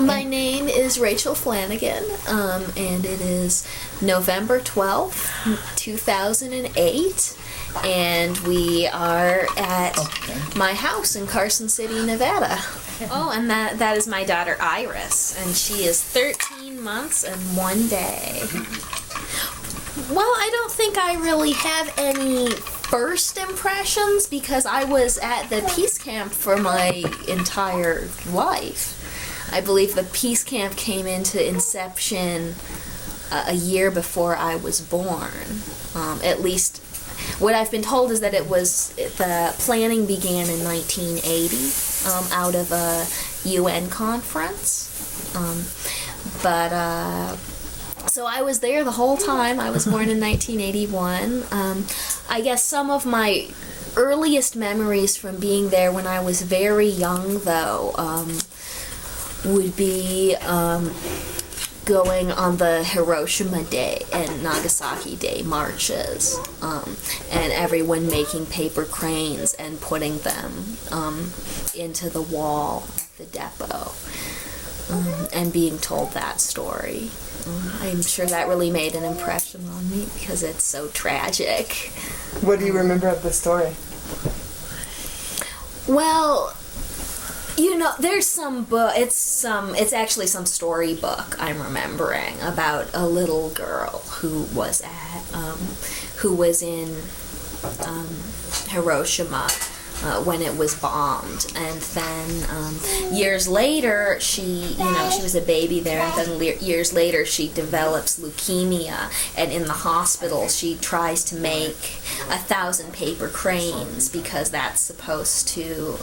My name is Rachel Flanigan, and it is November 12th, 2008, and we are at my house in Carson City, Nevada. Oh, and that is my daughter Iris, and she is 13 months and 1 day. Well, I don't think I really have any first impressions because I was at the peace camp for my entire life. I believe the peace camp came into inception a year before I was born. At least what I've been told is that the planning began in 1980 out of a UN conference. So I was there the whole time. I was born in 1981. I guess some of my earliest memories from being there when I was very young, though, would be going on the Hiroshima Day and Nagasaki Day marches, and everyone making paper cranes and putting them into the wall at the depot, and being told that story. I'm sure that really made an impression on me because it's so tragic. What do you remember of the story? Well, there's some book. It's actually some storybook I'm remembering about a little girl who was in Hiroshima when it was bombed, and then years later she was a baby there, and then years later she develops leukemia, and in the hospital she tries to make 1,000 paper cranes because that's supposed to.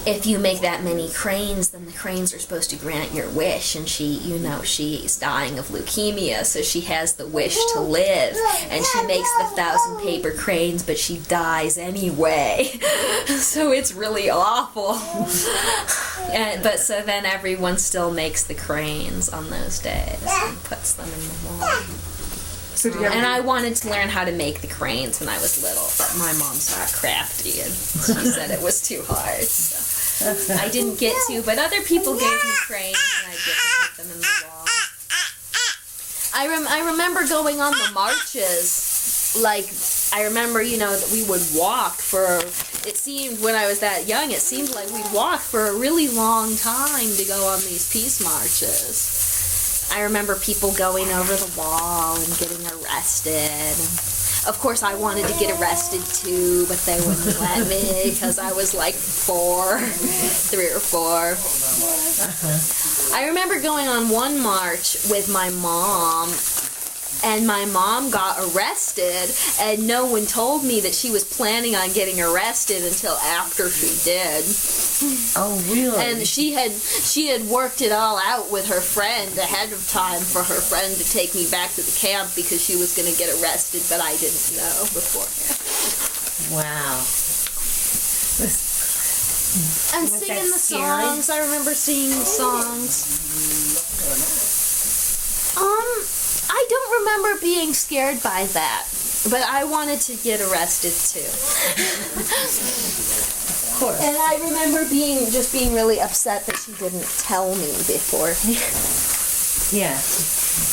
If you make that many cranes, then the cranes are supposed to grant your wish, and she's dying of leukemia, so she has the wish to live, and she makes the 1,000 paper cranes, but she dies anyway. So it's really awful. So then everyone still makes the cranes on those days and puts them in the wall. And I wanted to learn how to make the cranes when I was little, but my mom's not crafty, and she said it was too hard, so I didn't get to, but other people gave me cranes, and I'd get to put them in the wall. I remember going on the marches, I remember, that we would walk it seemed, when I was that young, it seemed like we'd walk for a really long time to go on these peace marches. I remember people going over the wall and getting arrested. Of course, I wanted to get arrested too, but they wouldn't let me because I was like 3 or 4. I remember going on one march with my mom, and my mom got arrested, and no one told me that she was planning on getting arrested until after she did. Oh, really? And she had worked it all out with her friend ahead of time for her friend to take me back to the camp because she was going to get arrested, but I didn't know beforehand. Wow. And singing the songs. I remember singing the songs. I don't remember being scared by that, but I wanted to get arrested too. Of course. And I remember being really upset that she didn't tell me beforehand. Yeah.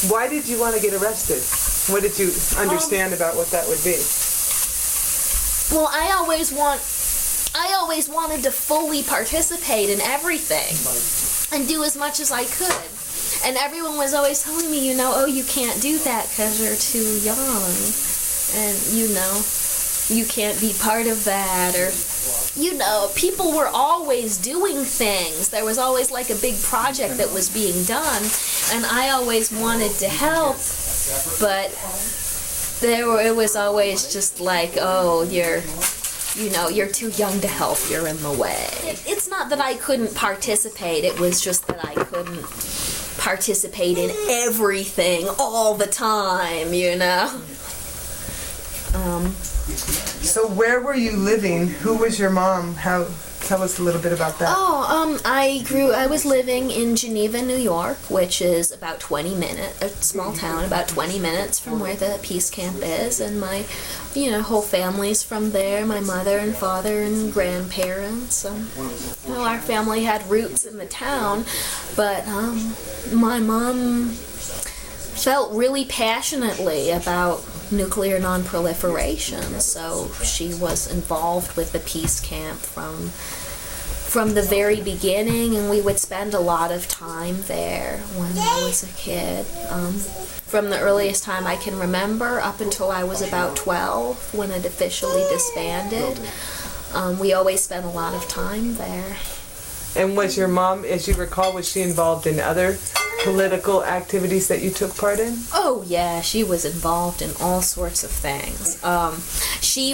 Why did you want to get arrested? What did you understand about what that would be? Well, I always wanted to fully participate in everything and do as much as I could. And everyone was always telling me, you can't do that because you're too young. And, you can't be part of that. Or, people were always doing things. There was always like a big project that was being done. And I always wanted to help. But it was always just like, you're too young to help. You're in the way. It's not that I couldn't participate. It was just that I couldn't participate in everything all the time, So where were you living? Who was your mom? Tell us a little bit about that. I was living in Geneva, New York, which is about 20 minutes, a small town, about 20 minutes from where the peace camp is, and my, whole family's from there, my mother and father and grandparents. Our family had roots in the town, but my mom felt really passionately about nuclear non-proliferation, so she was involved with the peace camp from the very beginning, and we would spend a lot of time there when I was a kid. From the earliest time I can remember up until I was about 12 when it officially disbanded. We always spent a lot of time there. And was your mom, as you recall, was she involved in other political activities that you took part in? Oh yeah, she was involved in all sorts of things. She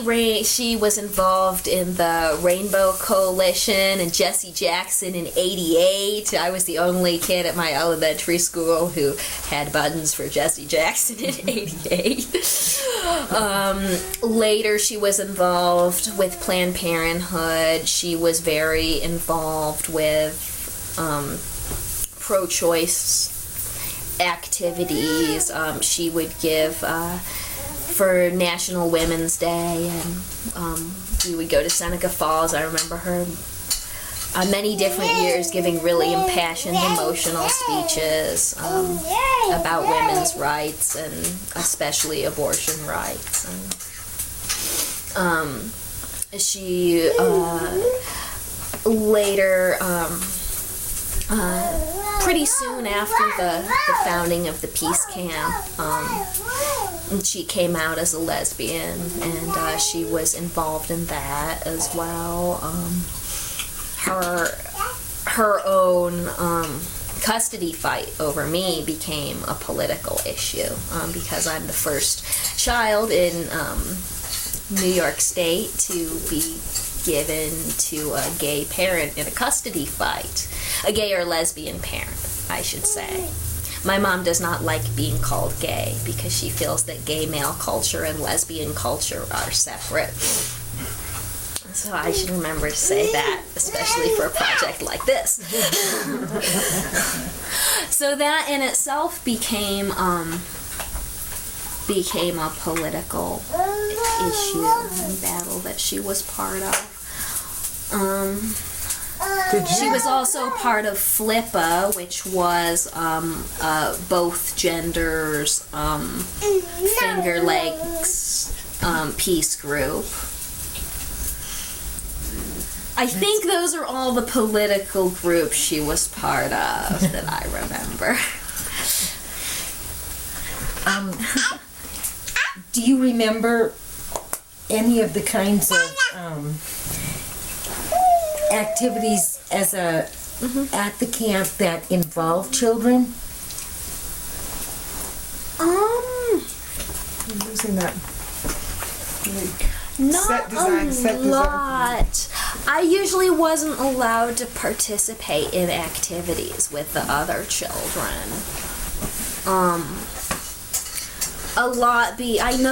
was involved in the Rainbow Coalition and Jesse Jackson in '88. I was the only kid at my elementary school who had buttons for Jesse Jackson in '88. Later, she was involved with Planned Parenthood. She was very involved with pro-choice activities. She would give for National Women's Day, and we would go to Seneca Falls. I remember her many different years giving really impassioned, emotional speeches about women's rights and especially abortion rights. And she later, pretty soon after the founding of the peace camp, she came out as a lesbian, and she was involved in that as well. Her own custody fight over me became a political issue because I'm the first child in New York State to be given to a gay parent in a custody fight. A gay or lesbian parent, I should say. My mom does not like being called gay because she feels that gay male culture and lesbian culture are separate. So I should remember to say that, especially for a project like this. So that in itself became a political issue and battle that she was part of. She was also part of FLIPA, which was both genders, Finger Lakes peace group. I think those are all the political groups she was part of that I remember. Do you remember any of the kinds of activities as at the camp that involved children? I'm losing that. Not a lot. I usually wasn't allowed to participate in activities with the other children.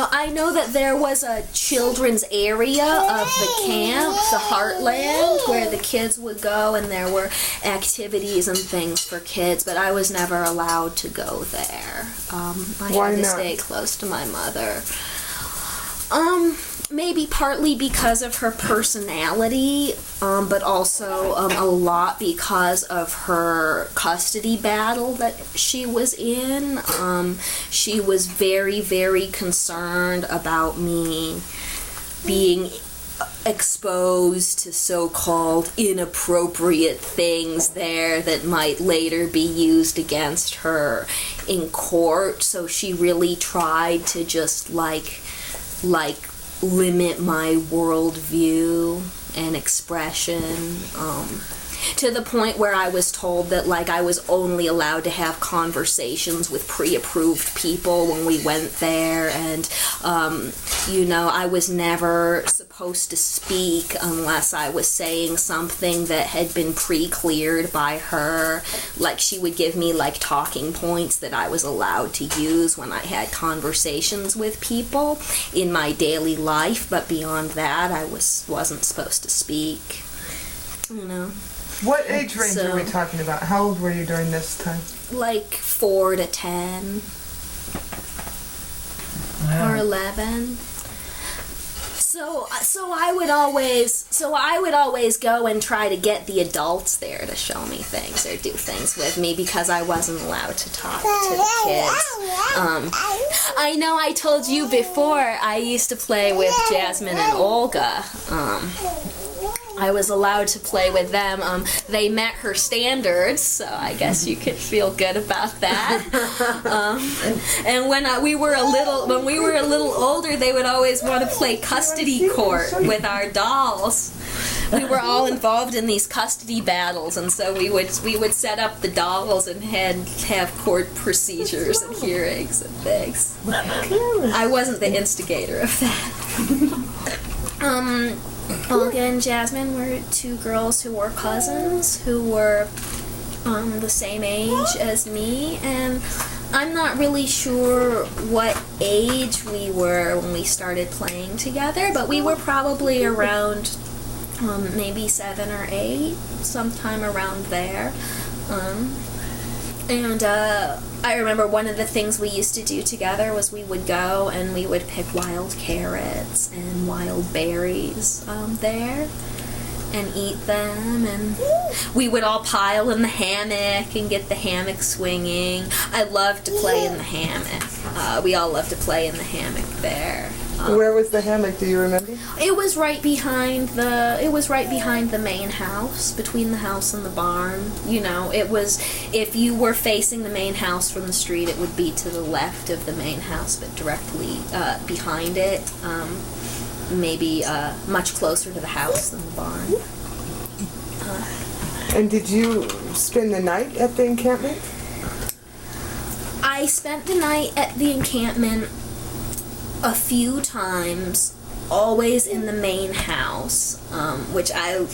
I know that there was a children's area of the camp, the Heartland, where the kids would go, and there were activities and things for kids, but I was never allowed to go there. I had to stay close to my mother. Maybe partly because of her personality, but also a lot because of her custody battle that she was in. She was very, very concerned about me being exposed to so-called inappropriate things there that might later be used against her in court. So she really tried to just like limit my worldview and expression. to the point where I was told that, like, I was only allowed to have conversations with pre-approved people when we went there, and, you know, I was never supposed to speak unless I was saying something that had been pre-cleared by her. Like, she would give me, like, talking points that I was allowed to use when I had conversations with people in my daily life, but beyond that, I wasn't supposed to speak. You know. What age range are we talking about? How old were you during this time? Like 4 to 10. Wow. Or 11. So I would always go and try to get the adults there to show me things or do things with me because I wasn't allowed to talk to the kids. I know I told you before I used to play with Jasmine and Olga. I was allowed to play with them. They met her standards, so I guess you could feel good about that. And when we were a little older, they would always want to play custody court with our dolls. We were all involved in these custody battles, and so we would set up the dolls and have court procedures and hearings and things. I wasn't the instigator of that. Olga and Jasmine were 2 girls who were cousins, who were the same age as me, and I'm not really sure what age we were when we started playing together, but we were probably around maybe 7 or 8, sometime around there. And I remember one of the things we used to do together was we would go and we would pick wild carrots and wild berries there and eat them, and we would all pile in the hammock and get the hammock swinging. I loved to play in the hammock. We all loved to play in the hammock there. Where was the hammock? Do you remember? It was right behind the main house, between the house and the barn. You know, it was, if you were facing the main house from the street, it would be to the left of the main house, but directly behind it, maybe much closer to the house than the barn. And did you spend the night at the encampment? I spent the night at the encampment a few times, always in the main house, which I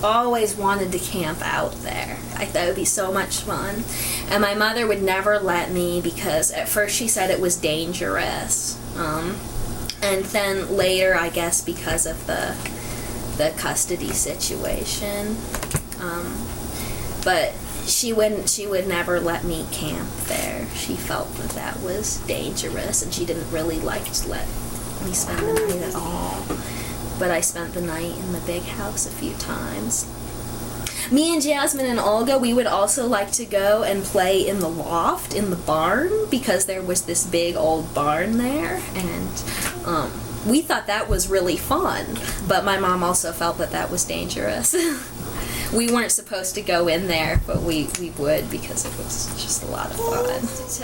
always wanted to camp out there. I thought it would be so much fun. And my mother would never let me because at first she said it was dangerous. And then later, I guess, because of the custody situation. But she would never let me camp there. She felt that was dangerous, and she didn't really like to let me spend the night at all. But I spent the night in the big house a few times. Me and Jasmine and Olga, we would also like to go and play in the loft, in the barn, because there was this big old barn there, and we thought that was really fun, but my mom also felt that was dangerous. We weren't supposed to go in there, but we would because it was just a lot of fun.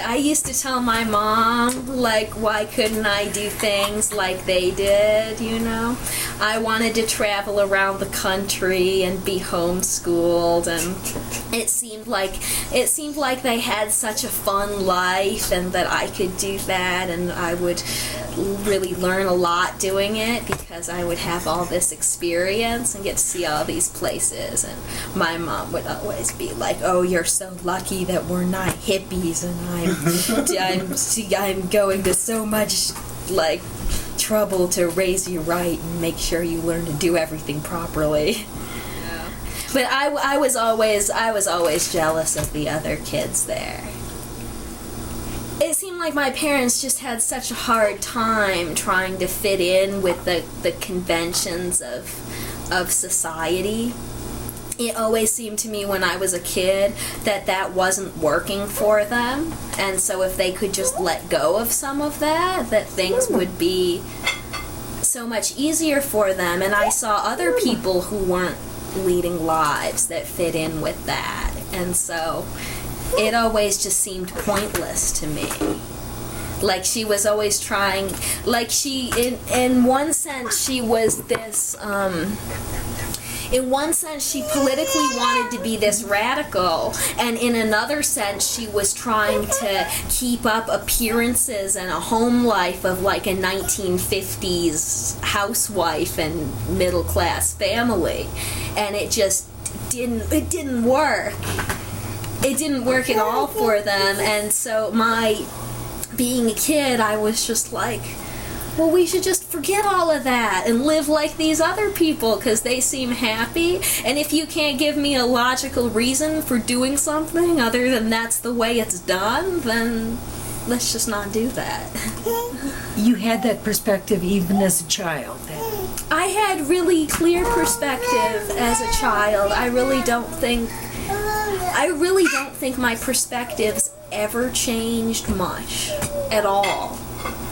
I used to tell my mom, like, why couldn't I do things like they did, you know? I wanted to travel around the country and be homeschooled, and it seemed like they had such a fun life and that I could do that, and I would really learn a lot doing it because I would have all this experience and get to see all these places. And my mom would always be like, "Oh, you're so lucky that we're not hippies, and I'm going to so much like trouble to raise you right and make sure you learn to do everything properly." Yeah. But I was always jealous of the other kids there. It seemed like my parents just had such a hard time trying to fit in with the conventions of society. It always seemed to me when I was a kid that wasn't working for them, and so if they could just let go of some of that things would be so much easier for them. And I saw other people who weren't leading lives that fit in with that, and so it always just seemed pointless to me. Like she was always trying, like she, in one sense, she was this, in one sense, she politically wanted to be this radical, and in another sense, she was trying to keep up appearances and a home life of like a 1950s housewife and middle-class family, and it just didn't work. It didn't work at all for them, and so being a kid, I was just like, well, we should just forget all of that and live like these other people because they seem happy. And if you can't give me a logical reason for doing something other than that's the way it's done, then let's just not do that. You had that perspective even as a child, then? I had really clear perspective as a child. I really don't think my perspectives ever changed much at all.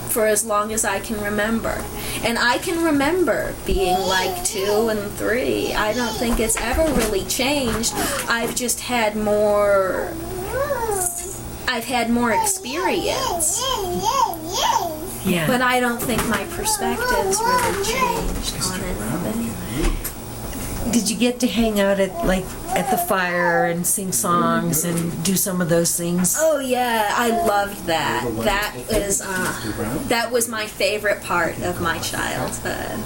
For as long as I can remember. And I can remember being like 2 and 3. I don't think it's ever really changed. I've just had more experience. Yeah. But I don't think my perspectives really changed on anything. Did you get to hang out at the fire and sing songs and do some of those things? Oh yeah, I loved that. That was my favorite part of my childhood.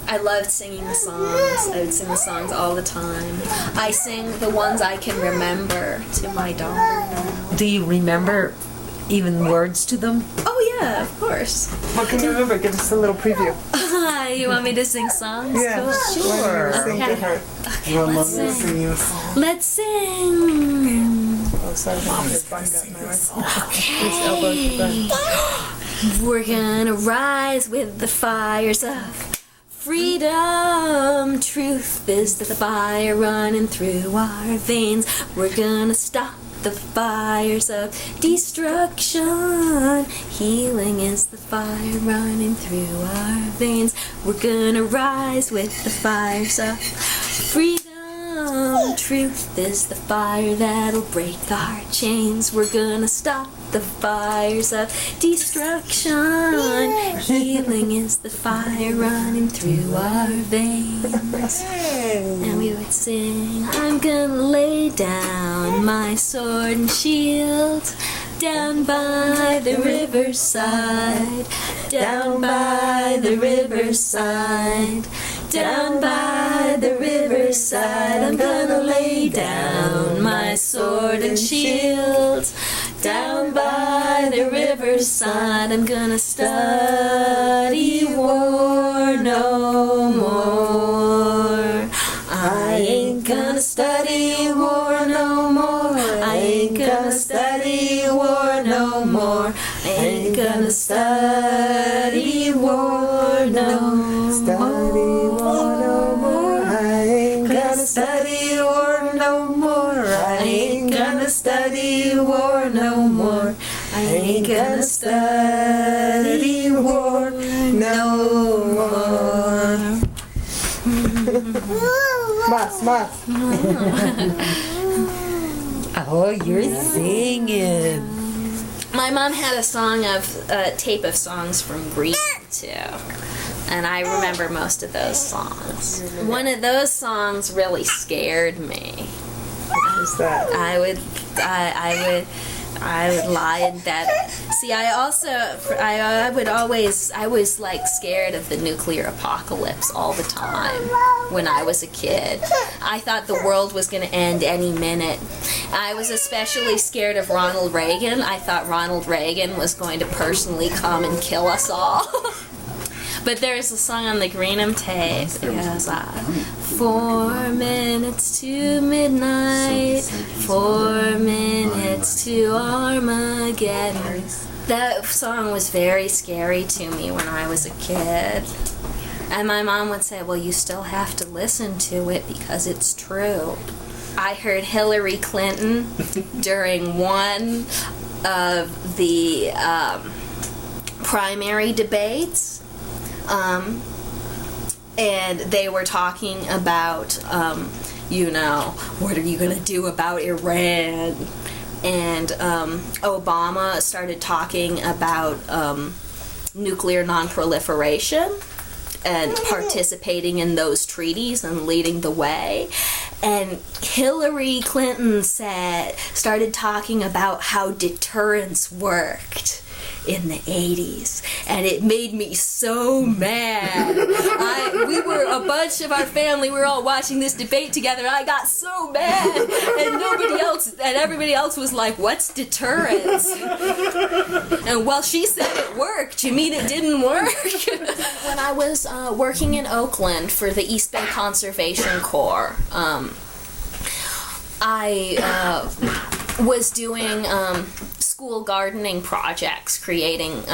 I loved singing the songs. I would sing the songs all the time. I sing the ones I can remember to my daughter now. Do you remember even words to them? Oh yeah, of course. What can you remember? Give us a little preview. You want me to sing songs? Yeah. Cool. Sure. Sing to her. Let's sing. Let's sing. Oh, sorry. Your bun got in my way. His elbows bun. We're gonna rise with the fires of freedom. Truth is the fire running through our veins. We're gonna stop the fires of destruction. Healing is the fire running through our veins. We're gonna rise with the fires of freedom. Truth is the fire that'll break our chains. We're gonna stop the fires of destruction. Healing is the fire running through our veins. And we would sing, I'm gonna lay down my sword and shield down by the riverside, down by the riverside, down by the riverside. I'm gonna lay down my sword and shield down by the riverside. I'm gonna study war no more. I ain't gonna study war no more. I ain't gonna study war no more. I ain't gonna study war no more. I ain't gonna study war no more. I ain't gonna study war no more. I ain't gonna study war no more. Mas. Oh, you're singing. My mom had a tape of songs from Greece too, and I remember most of those songs. One of those songs really scared me. What was that? I would lie in bed. See, I was like scared of the nuclear apocalypse all the time when I was a kid. I thought the world was going to end any minute. I was especially scared of Ronald Reagan. I thought Ronald Reagan was going to personally come and kill us all. But there's a song on the Greenham tape that goes, 4 minutes to midnight, 4 minutes to Armageddon. That song was very scary to me when I was a kid. And my mom would say, well, you still have to listen to it because it's true. I heard Hillary Clinton during one of the primary debates. And they were talking about, what are you going to do about Iran? And Obama started talking about nuclear non-proliferation. and participating in those treaties and leading the way. And Hillary Clinton started talking about how deterrence worked in the 80s, and it made me so mad. We were a bunch of our family, we were all watching this debate together, and I got so mad, and everybody else was like, what's deterrence? And well, she said it worked. You mean it didn't work? When I was working in Oakland for the East Bay Conservation Corps, I was doing school gardening projects, creating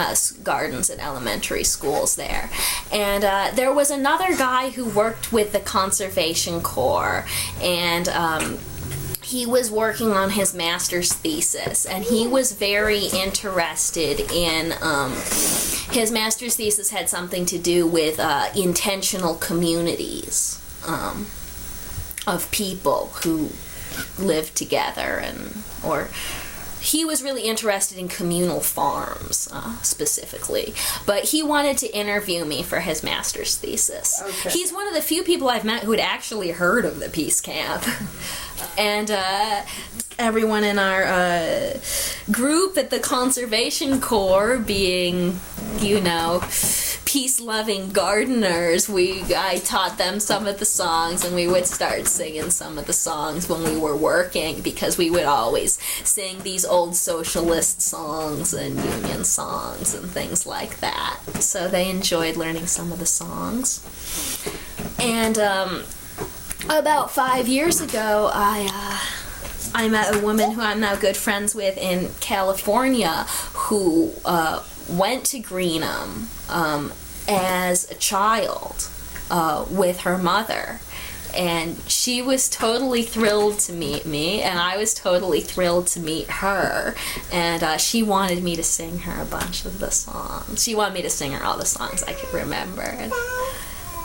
gardens at elementary schools there. And there was another guy who worked with the Conservation Corps, and he was working on his master's thesis, and he was very interested in, his master's thesis had something to do with intentional communities of people who live together, or he was really interested in communal farms specifically, but he wanted to interview me for his master's thesis. Okay. He's one of the few people I've met who had actually heard of the Peace Camp. And everyone in our group at the Conservation Corps, being, peace-loving gardeners, I taught them some of the songs, and we would start singing some of the songs when we were working, because we would always sing these old socialist songs and union songs and things like that. So they enjoyed learning some of the songs. And about 5 years ago, I met a woman who I'm now good friends with in California, who went to Greenham as a child with her mother. And she was totally thrilled to meet me, and I was totally thrilled to meet her. And she wanted me to sing her a bunch of the songs. She wanted me to sing her all the songs I could remember. And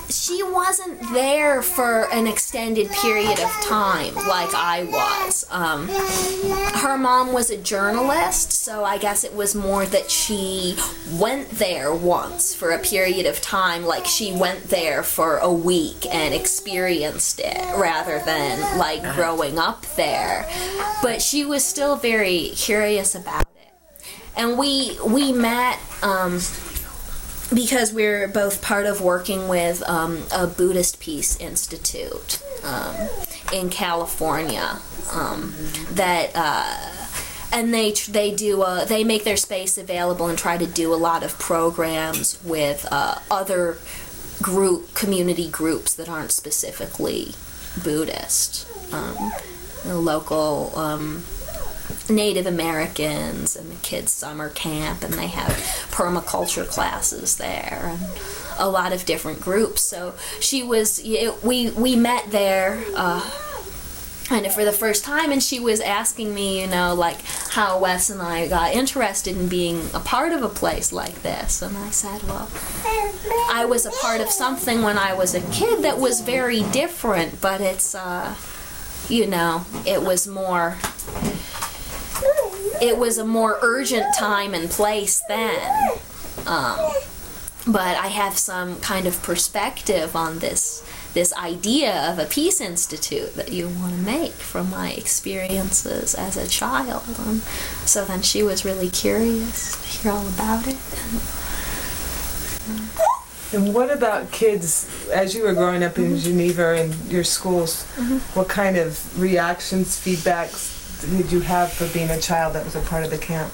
she wasn't there for an extended period of time like I was. Her mom was a journalist, so I guess it was more that she went there once for a period of time, like she went there for a week and experienced it, rather than like growing up there. But she was still very curious about it. And we met because we're both part of working with a Buddhist Peace Institute in California and they make their space available and try to do a lot of programs with other community groups that aren't specifically Buddhist, the local Native Americans, and the kids' summer camp, and they have permaculture classes there, and a lot of different groups. So we met there kind of for the first time, and she was asking me, like how Wes and I got interested in being a part of a place like this. And I said, well, I was a part of something when I was a kid that was very different, but it's it was a more urgent time and place then. But I have some kind of perspective on this idea of a peace institute that you want to make from my experiences as a child. So then she was really curious to hear all about it. And what about kids, as you were growing up in Geneva and your schools, what kind of reactions, feedbacks did you have for being a child that was a part of the camp?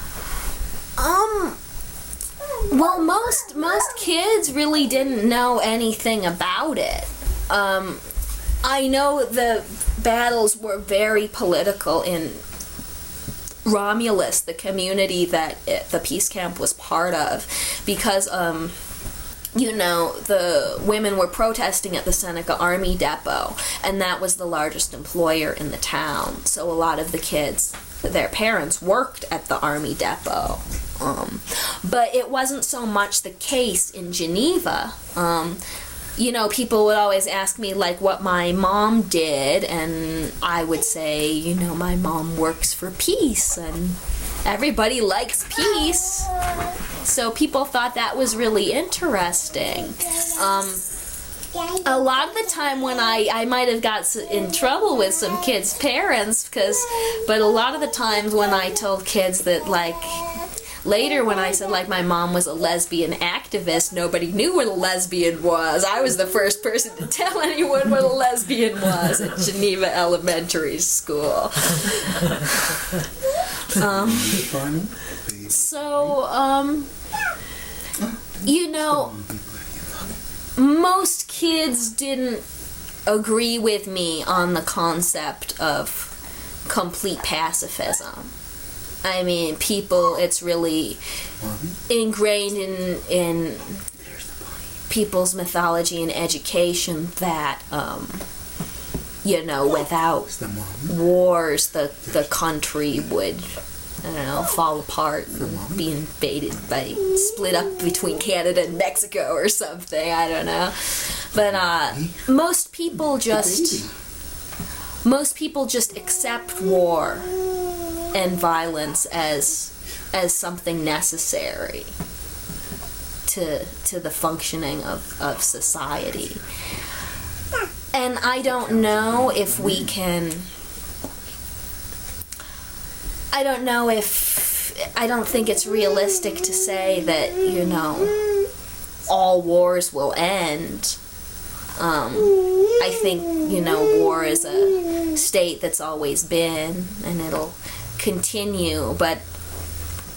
Well, most kids really didn't know anything about it. I know the battles were very political in Romulus, the community that the peace camp was part of, because the women were protesting at the Seneca Army Depot, and that was the largest employer in the town. So a lot of the kids, their parents worked at the Army Depot. But it wasn't so much the case in Geneva. People would always ask me, like, what my mom did, and I would say, my mom works for peace, and everybody likes peace. So people thought that was really interesting. A lot of the time when I might have got in trouble with some kids' parents, but a lot of the times when I told kids that, like, later when I said, like, my mom was a lesbian activist, nobody knew what a lesbian was. I was the first person to tell anyone what a lesbian was at Geneva Elementary School. You know, most kids didn't agree with me on the concept of complete pacifism. I mean, it's really ingrained in people's mythology and education that, you know, without wars, the country would, I don't know, fall apart and be invaded split up between Canada and Mexico or something, I don't know. But most people just accept war and violence as something necessary to the functioning of society. And I don't know if we can... I don't think it's realistic to say that, you know, all wars will end. I think, you know, war is a state that's always been, and it'll continue, but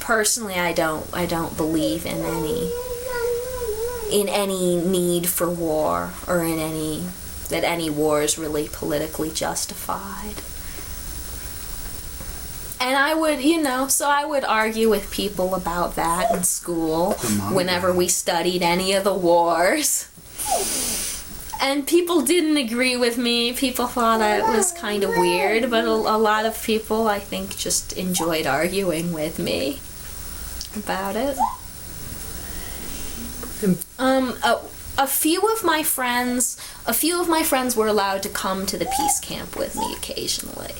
personally I don't believe in any need for war, or that any war is really politically justified. And I would argue with people about that in school whenever we studied any of the wars. And people didn't agree with me. People thought it was kind of weird, but a lot of people, I think, just enjoyed arguing with me about it. A few of my friends were allowed to come to the peace camp with me occasionally.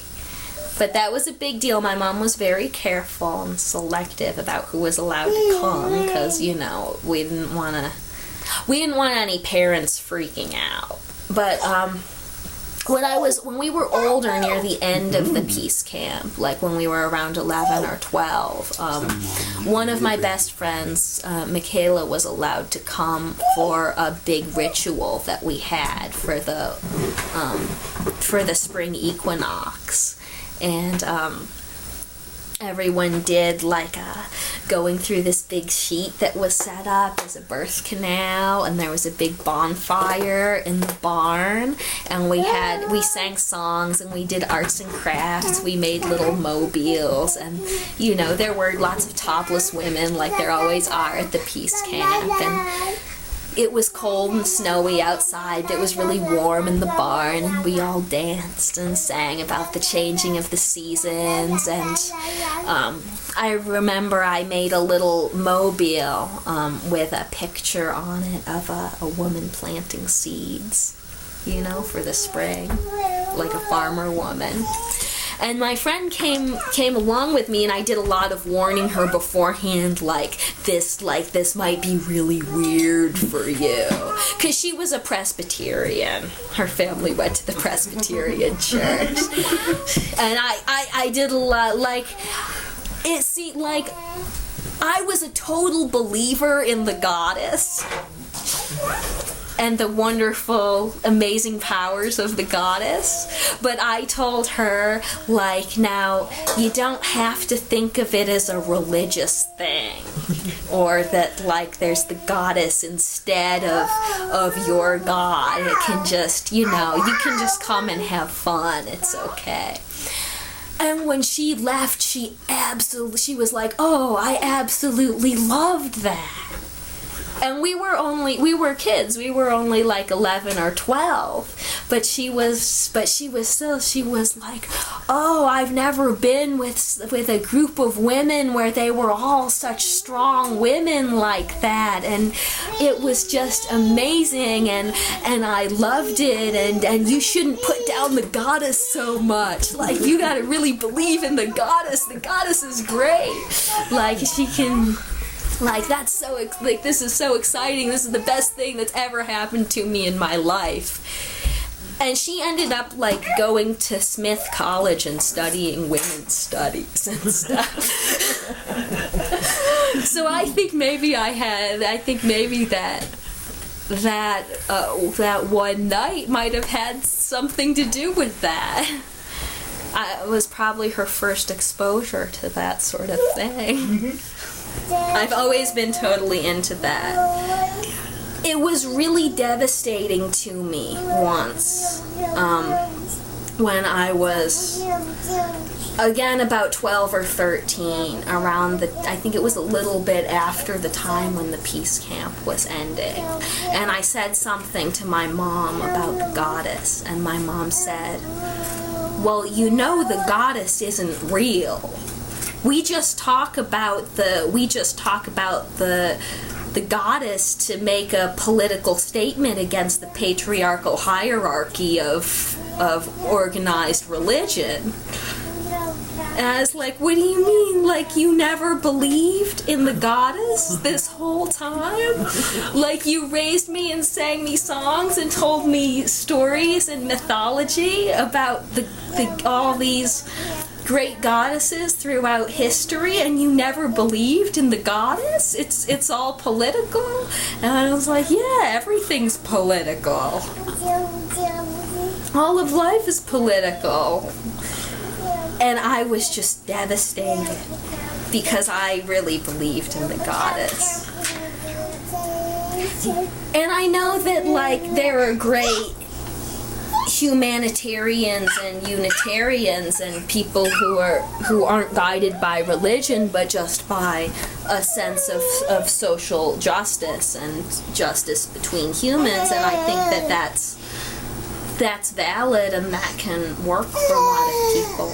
But that was a big deal. My mom was very careful and selective about who was allowed to come, because, you know, we didn't want any parents freaking out. But when we were older, near the end of the peace camp, like when we were around 11 or 12, one of my best friends, Michaela, was allowed to come for a big ritual that we had for the spring equinox. And everyone did going through this big sheet that was set up as a birth canal, and there was a big bonfire in the barn, and we sang songs, and we did arts and crafts. We made little mobiles, and, you know, there were lots of topless women, like there always are at the peace camp, and it was cold and snowy outside, but it was really warm in the barn, and we all danced and sang about the changing of the seasons. And I remember I made a little mobile with a picture on it of a woman planting seeds, you know, for the spring, like a farmer woman. And my friend came along with me, and I did a lot of warning her beforehand, like this might be really weird for you, because she was a Presbyterian. Her family went to the Presbyterian church, and I did a lot, like, it seemed like I was a total believer in the goddess and the wonderful, amazing powers of the goddess. But I told her, like, now, you don't have to think of it as a religious thing, or that, like, there's the goddess instead of your god. It can just, you know, you can just come and have fun. It's okay. And when she left, she was like, oh, I absolutely loved that. And we were kids. We were only like 11 or 12. But she was like, oh, I've never been with a group of women where they were all such strong women like that. And it was just amazing, and I loved it, and you shouldn't put down the goddess so much. Like, you gotta really believe in the goddess. The goddess is great. Like, she can... Like, that's so, like, this is so exciting. This is the best thing that's ever happened to me in my life. And she ended up, like, going to Smith College and studying women's studies and stuff. So I think maybe that one night might have had something to do with that. It was probably her first exposure to that sort of thing. I've always been totally into that. It was really devastating to me once, when I was, again, about 12 or 13, I think it was a little bit after the time when the peace camp was ending. And I said something to my mom about the goddess, and my mom said, well, you know the goddess isn't real. We just talk about the goddess to make a political statement against the patriarchal hierarchy of organized religion. And I was like, what do you mean? Like, you never believed in the goddess this whole time? Like, you raised me and sang me songs and told me stories and mythology about all these great goddesses throughout history, and you never believed in the goddess? It's all political? And I was like, yeah, everything's political. All of life is political. And I was just devastated because I really believed in the goddess. And I know that, like, there are great humanitarians and Unitarians and people who aren't guided by religion but just by a sense of social justice and justice between humans, and I think that's valid and that can work for a lot of people.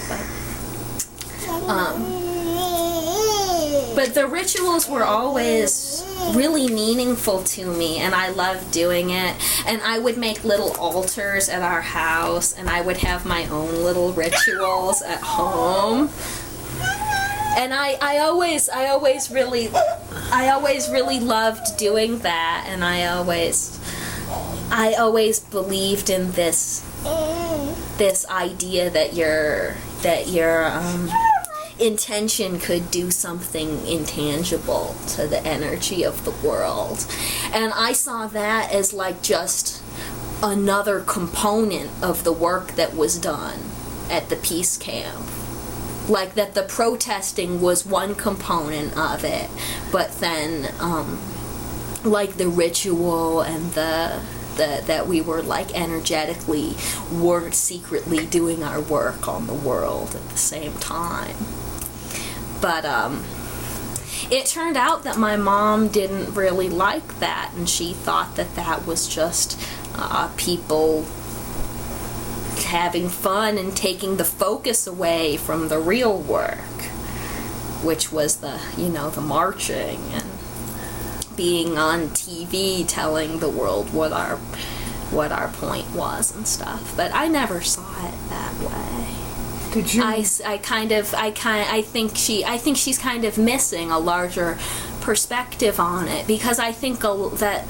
But the rituals were always really meaningful to me, and I loved doing it. And I would make little altars at our house, and I would have my own little rituals at home. And I always really loved doing that, and I always believed in this idea that your intention could do something intangible to the energy of the world. And I saw that as like just another component of the work that was done at the peace camp. Like that the protesting was one component of it, but then like the ritual and that we were like energetically were secretly doing our work on the world at the same time. But it turned out that my mom didn't really like that, and she thought that was just people having fun and taking the focus away from the real work, which was the marching and being on TV telling the world what our point was and stuff. But I never saw it that way. Did you? I think she's kind of missing a larger perspective on it, because I think that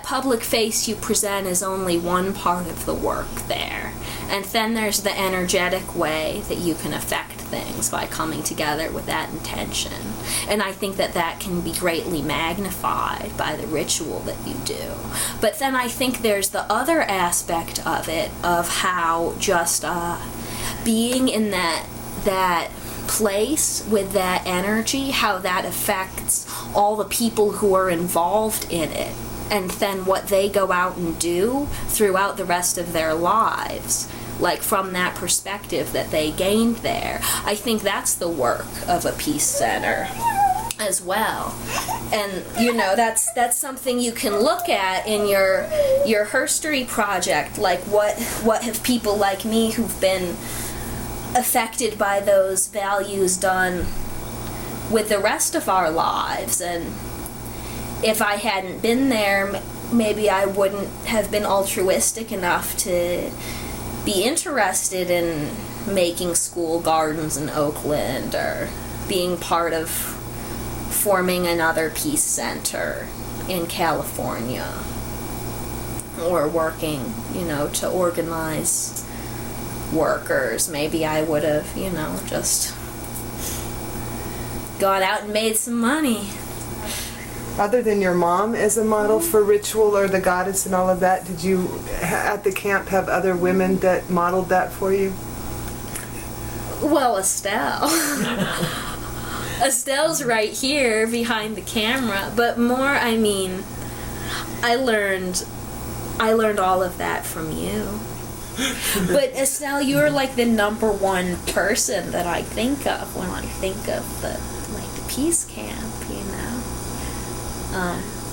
public face you present is only one part of the work there. And then there's the energetic way that you can affect things by coming together with that intention. And I think that can be greatly magnified by the ritual that you do. But then I think there's the other aspect of it, of how just being in that place with that energy, how that affects all the people who are involved in it, and then what they go out and do throughout the rest of their lives, like from that perspective that they gained there. I think that's the work of a peace center. as well. And that's something you can look at in your Herstory project, like what have people like me who've been affected by those values done with the rest of our lives. And if I hadn't been there, maybe I wouldn't have been altruistic enough to be interested in making school gardens in Oakland, or being part of forming another peace center in California, or working, to organize workers. Maybe I would have, just gone out and made some money. Other than your mom as a model for ritual or the goddess and all of that, did you at the camp have other women that modeled that for you? Well, Estelle. Estelle's right here behind the camera, but more, I learned all of that from you. But Estelle, you're like the number one person that I think of when I think of the peace camp,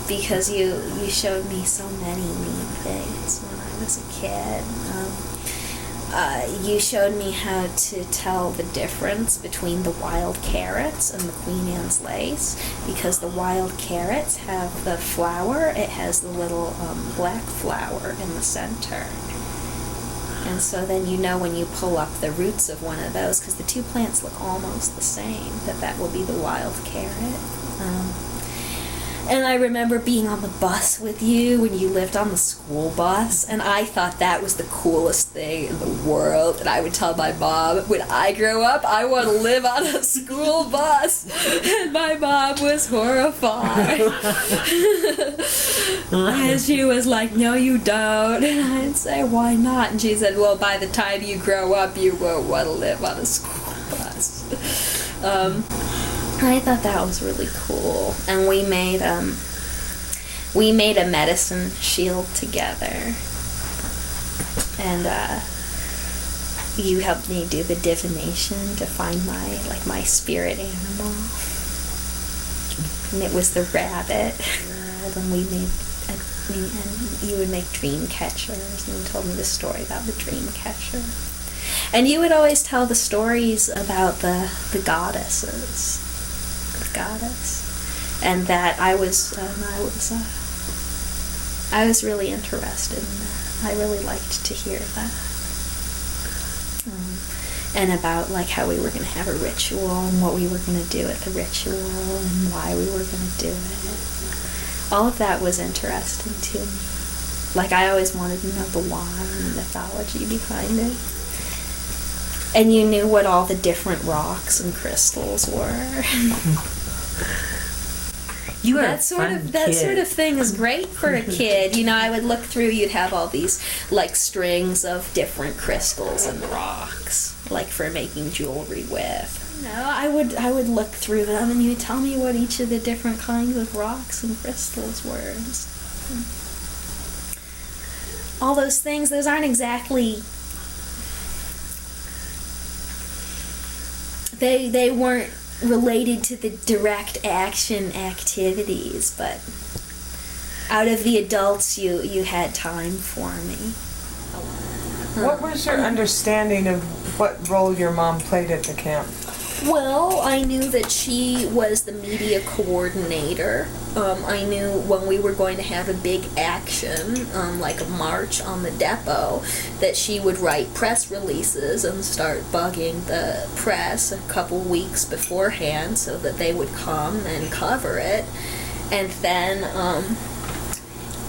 because you showed me so many neat things when I was a kid. You showed me how to tell the difference between the wild carrots and the Queen Anne's lace, because the wild carrots have the flower, it has the little black flower in the center. And so then when you pull up the roots of one of those, because the two plants look almost the same, that will be the wild carrot. And I remember being on the bus with you when you lived on the school bus, and I thought that was the coolest thing in the world. And I would tell my mom, when I grow up, I want to live on a school bus. And my mom was horrified. And she was like, "No, you don't." And I'd say, "Why not?" And she said, "Well, by the time you grow up, you won't want to live on a school bus." I thought that was really cool. And we made a medicine shield together. And you helped me do the divination to find my spirit animal. And it was the rabbit. And we made and you would make dream catchers, and you told me the story about the dream catcher. And you would always tell the stories about the goddesses. Goddess, and that I was really interested in that. I really liked to hear that, and about how we were going to have a ritual and what we were going to do at the ritual and why we were going to do it. All of that was interesting to me. I always wanted to know the why and the mythology behind it. And you knew what all the different rocks and crystals were. You are that sort of thing is great for a kid. I would look through. You'd have all these strings of different crystals and rocks, for making jewelry with. I would look through them, and you would tell me what each of the different kinds of rocks and crystals were. All those things. Those aren't exactly. They weren't related to the direct action activities, but out of the adults you had time for me. What was your understanding of what role your mom played at the camp? Well, I knew that she was the media coordinator. I knew when we were going to have a big action, like a march on the depot, that she would write press releases and start bugging the press a couple weeks beforehand so that they would come and cover it. And then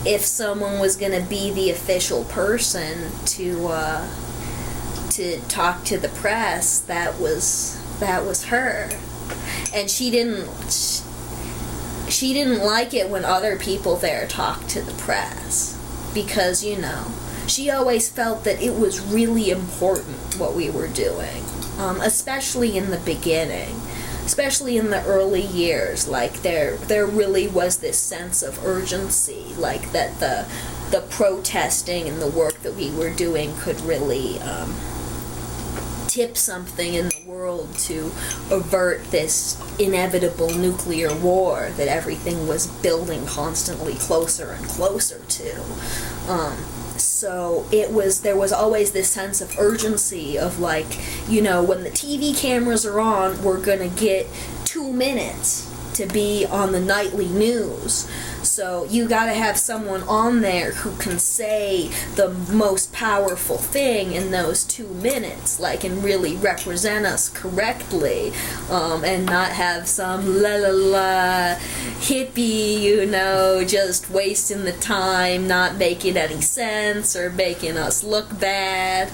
if someone was going to be the official person to talk to the press, that was her. And she didn't like it when other people there talked to the press, because she always felt that it was really important what we were doing, especially in the beginning, especially in the early years. There really was this sense of urgency, that the protesting and the work that we were doing could really tip something in the world to avert this inevitable nuclear war that everything was building constantly closer and closer to. So there was always this sense of urgency of like, you know, when the TV cameras are on, we're gonna get 2 minutes to be on the nightly news. So you gotta have someone on there who can say the most powerful thing in those 2 minutes, like, and really represent us correctly, and not have some la la la hippie, you know, just wasting the time, not making any sense or making us look bad.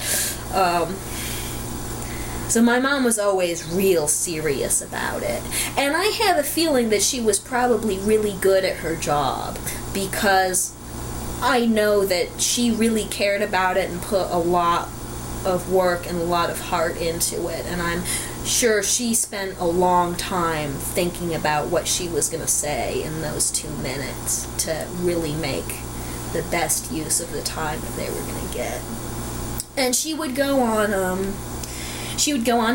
So my mom was always real serious about it. And I have a feeling that she was probably really good at her job, because I know that she really cared about it and put a lot of work and a lot of heart into it. And I'm sure she spent a long time thinking about what she was going to say in those 2 minutes to really make the best use of the time that they were going to get. And she would go on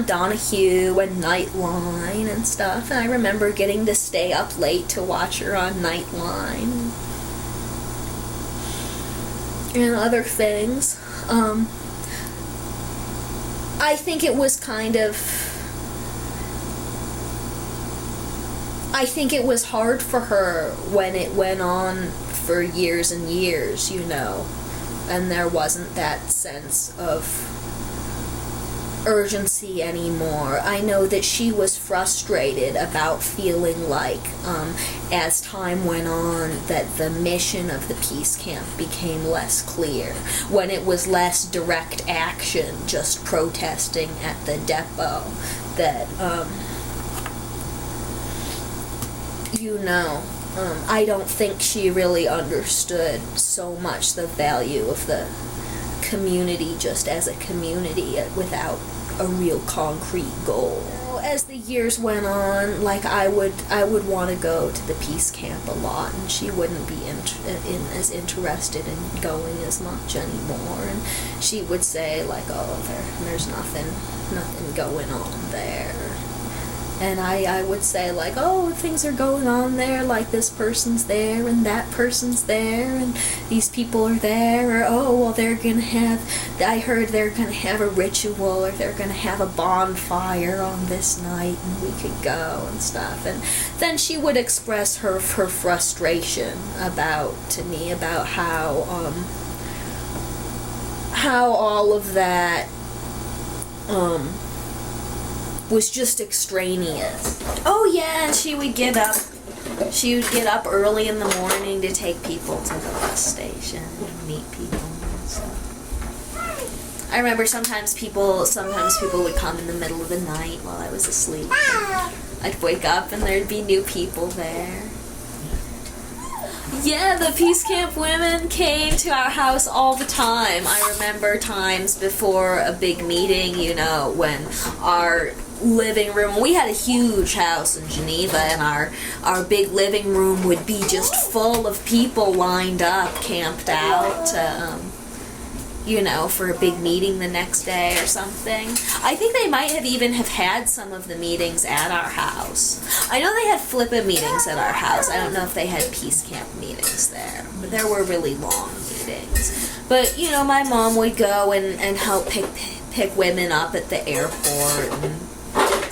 Donahue and Nightline and stuff, and I remember getting to stay up late to watch her on Nightline and other things. I think it was hard for her when it went on for years and years, you know, and there wasn't that sense of urgency anymore. I know that she was frustrated about feeling like, as time went on, that the mission of the peace camp became less clear, when it was less direct action, just protesting at the depot, that, I don't think she really understood so much the value of the community just as a community without a real concrete goal. As the years went on, like, I would want to go to the peace camp a lot, and she wouldn't be as interested in going as much anymore, and she would say like, oh, there's nothing going on there. And I would say like, oh, things are going on there, like this person's there and that person's there and these people are there, or oh, well, I heard they're gonna have a ritual, or they're gonna have a bonfire on this night and we could go and stuff. And then she would express her frustration to me about how all of that was just extraneous. Oh yeah, and she would get up early in the morning to take people to the bus station and meet people and stuff. I remember sometimes people would come in the middle of the night while I was asleep. I'd wake up and there'd be new people there. Yeah, the Peace Camp women came to our house all the time. I remember times before a big meeting, you know, when our living room, we had a huge house in Geneva, and our big living room would be just full of people lined up, camped out, for a big meeting the next day or something. I think they might have even had some of the meetings at our house. I know they had Flippa meetings at our house. I don't know if they had Peace Camp meetings there, but there were really long meetings. But, you know, my mom would go and help pick women up at the airport, and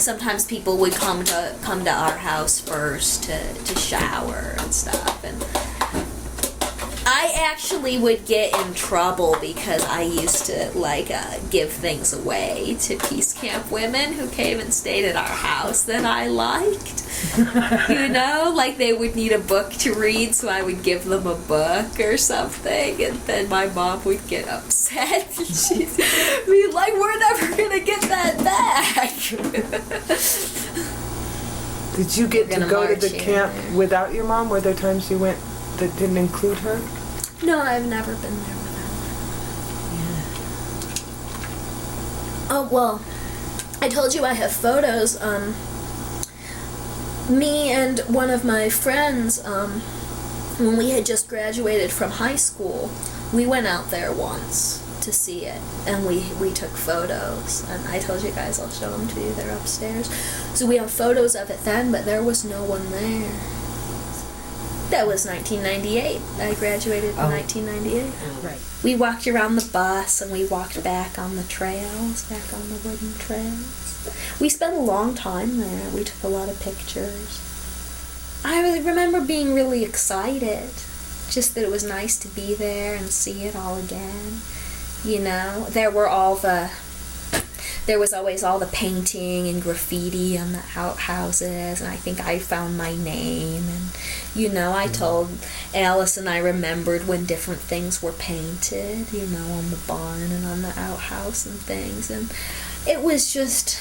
sometimes people would come to our house first to shower and stuff. And I actually would get in trouble because I used to give things away to Peace Camp women who came and stayed at our house that I liked. You know, like they would need a book to read, so I would give them a book or something, and then my mom would get upset. She'd be like, "We're never gonna get that back." Did you get to go to the camp without your mom? Were there times you went that didn't include her? No, I've never been there without her. Oh, well, I told you I have photos. Me and one of my friends, when we had just graduated from high school, we went out there once to see it, and we took photos, and I told you guys I'll show them to you. They're upstairs. So we have photos of it then, but there was no one there. That was 1998. I graduated in 1998. Right. We walked around the bus, and we walked back on the trails, back on the wooden trails. We spent a long time there. We took a lot of pictures. I really remember being really excited, just that it was nice to be there and see it all again. You know, there was always all the painting and graffiti on the outhouses, and I think I found my name, and, you know, I told Alice, and I remembered when different things were painted, you know, on the barn and on the outhouse and things, and it was just,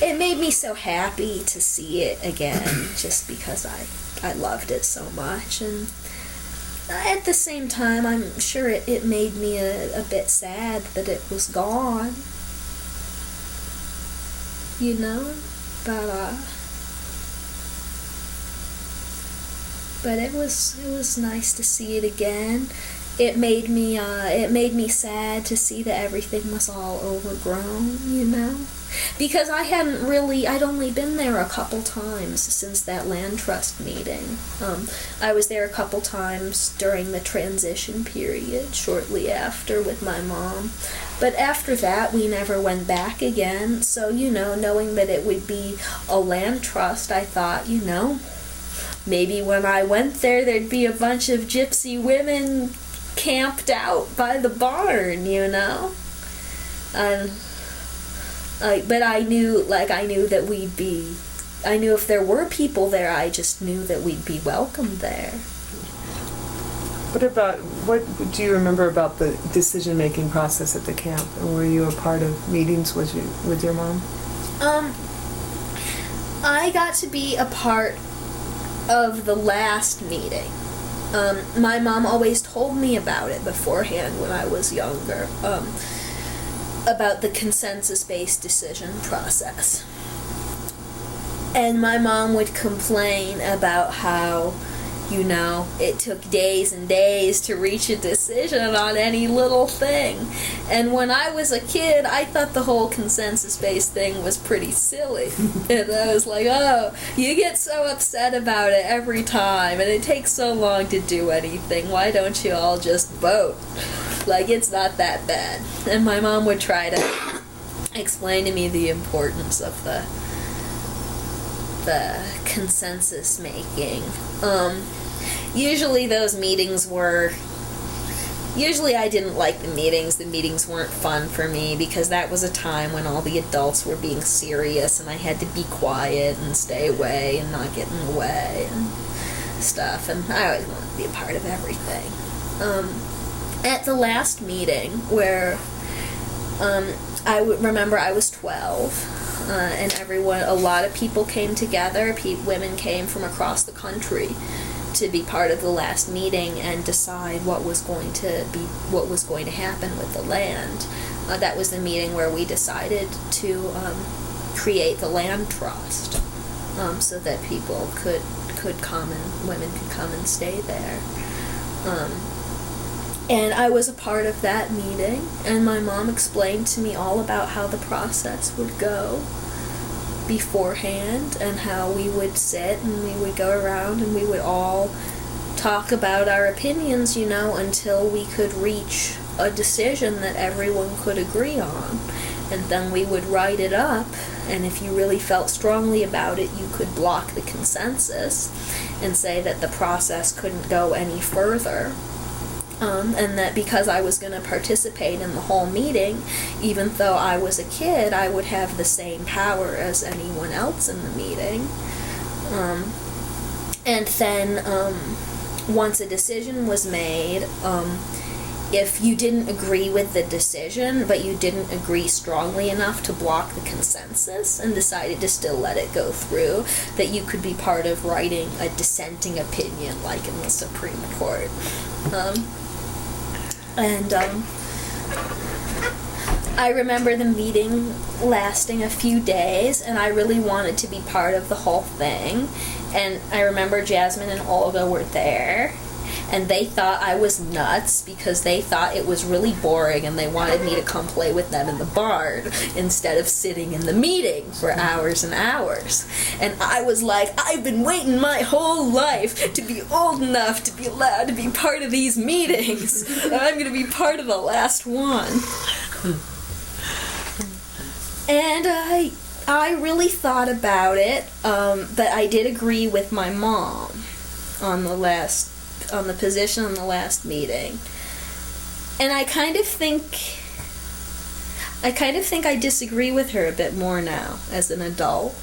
it made me so happy to see it again, just because I loved it so much, and at the same time, I'm sure it made me a bit sad that it was gone. You know, but it was nice to see it again. It made me sad to see that everything was all overgrown, you know, because I'd only been there a couple times since that land trust meeting. I was there a couple times during the transition period, shortly after, with my mom. But after that, we never went back again. So, you know, knowing that it would be a land trust, I thought, you know, maybe when I went there, there'd be a bunch of gypsy women camped out by the barn, you know? But I knew that I knew if there were people there, I just knew that we'd be welcome there. What do you remember about the decision-making process at the camp? And were you a part of meetings with your mom? I got to be a part of the last meeting. My mom always told me about it beforehand when I was younger, about the consensus-based decision process. And my mom would complain about how, you know, it took days and days to reach a decision on any little thing. And when I was a kid, I thought the whole consensus-based thing was pretty silly. And I was like, oh, you get so upset about it every time, and it takes so long to do anything. Why don't you all just vote? Like, it's not that bad. And my mom would try to explain to me the importance of the consensus making. Usually I didn't like the meetings. The meetings weren't fun for me because that was a time when all the adults were being serious and I had to be quiet and stay away and not get in the way and stuff, and I always wanted to be a part of everything. At the last meeting where I remember I was 12, and a lot of people came together. Women came from across the country to be part of the last meeting and decide what was going to happen with the land. That was the meeting where we decided to create the land trust, so that people could come and women could come and stay there. And I was a part of that meeting, and my mom explained to me all about how the process would go beforehand, and how we would sit and we would go around and we would all talk about our opinions, you know, until we could reach a decision that everyone could agree on. And then we would write it up, and if you really felt strongly about it, you could block the consensus and say that the process couldn't go any further. And that because I was going to participate in the whole meeting, even though I was a kid, I would have the same power as anyone else in the meeting. And then once a decision was made, if you didn't agree with the decision, but you didn't agree strongly enough to block the consensus and decided to still let it go through, that you could be part of writing a dissenting opinion, like in the Supreme Court. I remember the meeting lasting a few days, and I really wanted to be part of the whole thing. And I remember Jasmine and Olga were there, and they thought I was nuts because they thought it was really boring and they wanted me to come play with them in the barn instead of sitting in the meeting for hours and hours. And I was like, I've been waiting my whole life to be old enough to be allowed to be part of these meetings, and I'm going to be part of the last one. And I really thought about it, but I did agree with my mom on the position on the last meeting. And I kind of think I disagree with her a bit more now as an adult.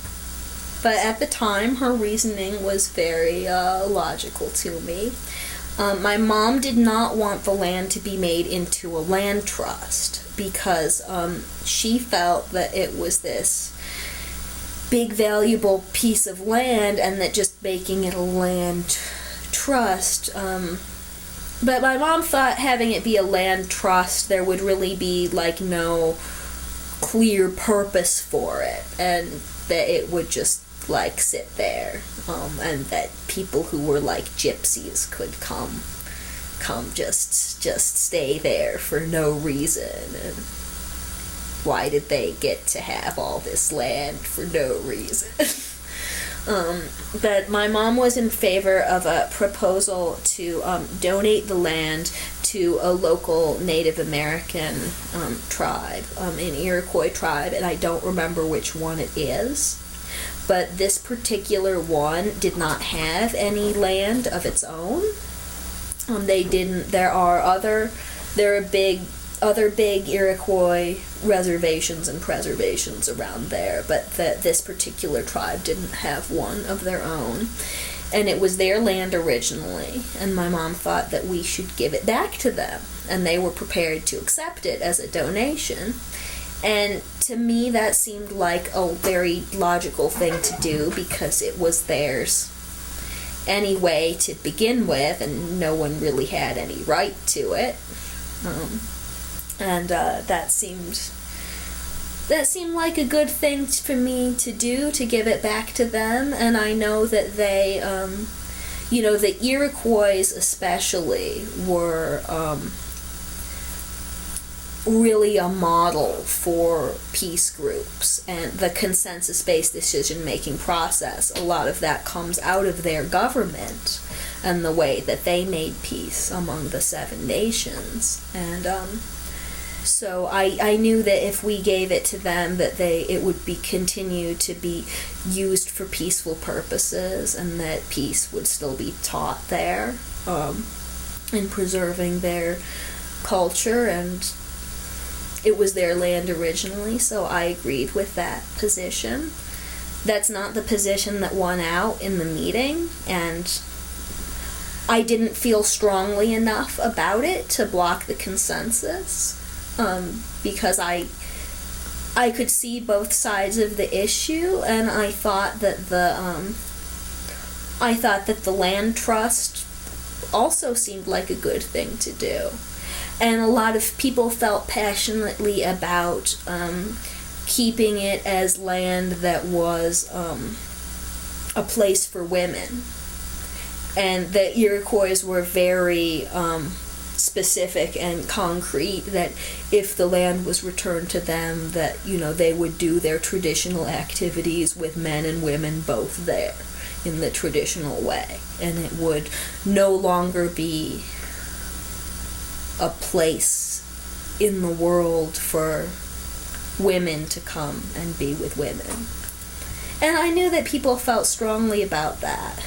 But at the time, her reasoning was very logical to me. My mom did not want the land to be made into a land trust because she felt that it was this big valuable piece of land and that just making it a land trust, but my mom thought having it be a land trust there would really be like no clear purpose for it, and that it would just like sit there, and that people who were like gypsies could come just stay there for no reason. And why did they get to have all this land for no reason? But my mom was in favor of a proposal to donate the land to a local Native American tribe, an Iroquois tribe, and I don't remember which one it is. But this particular one did not have any land of its own. They didn't. There are other big Iroquois reservations and preservations around there, but this particular tribe didn't have one of their own, and it was their land originally, and my mom thought that we should give it back to them, and they were prepared to accept it as a donation. And to me that seemed like a very logical thing to do because it was theirs anyway to begin with, and no one really had any right to it. And that seemed like a good thing for me to do, to give it back to them. And I know that they, the Iroquois especially were really a model for peace groups and the consensus-based decision-making process. A lot of that comes out of their government and the way that they made peace among the 7 nations. And so I knew that if we gave it to them, that it would continue to be used for peaceful purposes, and that peace would still be taught there, in preserving their culture, and it was their land originally, so I agreed with that position. That's not the position that won out in the meeting, and I didn't feel strongly enough about it to block the consensus, because I could see both sides of the issue, and I thought that the land trust also seemed like a good thing to do. And a lot of people felt passionately about keeping it as land that was a place for women. And the Iroquois were very specific and concrete that if the land was returned to them, that, they would do their traditional activities with men and women both there in the traditional way. And it would no longer be a place in the world for women to come and be with women. And I knew that people felt strongly about that.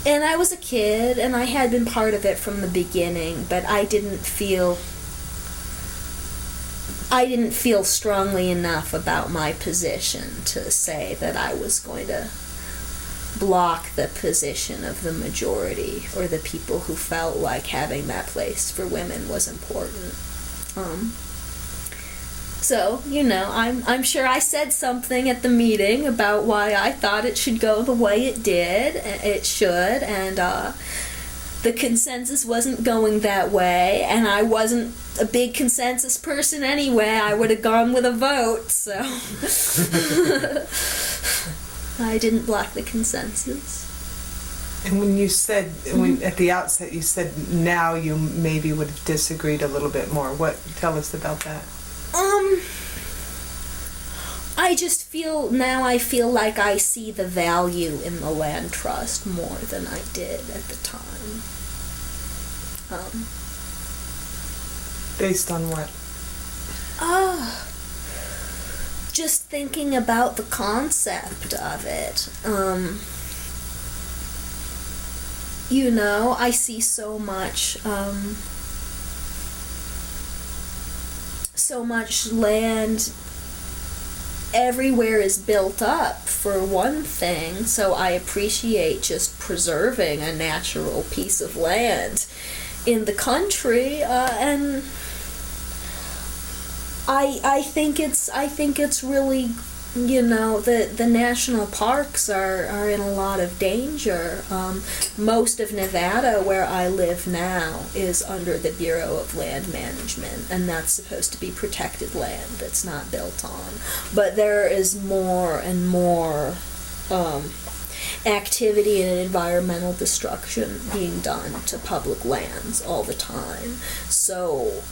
And I was a kid, and I had been part of it from the beginning, but I didn't feel strongly enough about my position to say that I was going to block the position of the majority or the people who felt like having that place for women was important. So, I'm sure I said something at the meeting about why I thought it should go the way it did. It should, and the consensus wasn't going that way, and I wasn't a big consensus person anyway. I would have gone with a vote, so I didn't block the consensus. And when you said, at the outset, you said now you maybe would have disagreed a little bit more. Tell us about that. I just feel like I see the value in the land trust more than I did at the time. Based on what? Just thinking about the concept of it. I see so much land everywhere is built up, for one thing, so I appreciate just preserving a natural piece of land in the country, and I think it's really, the national parks are in a lot of danger. Most of Nevada, where I live now, is under the Bureau of Land Management, and that's supposed to be protected land that's not built on. But there is more and more activity and environmental destruction being done to public lands all the time. So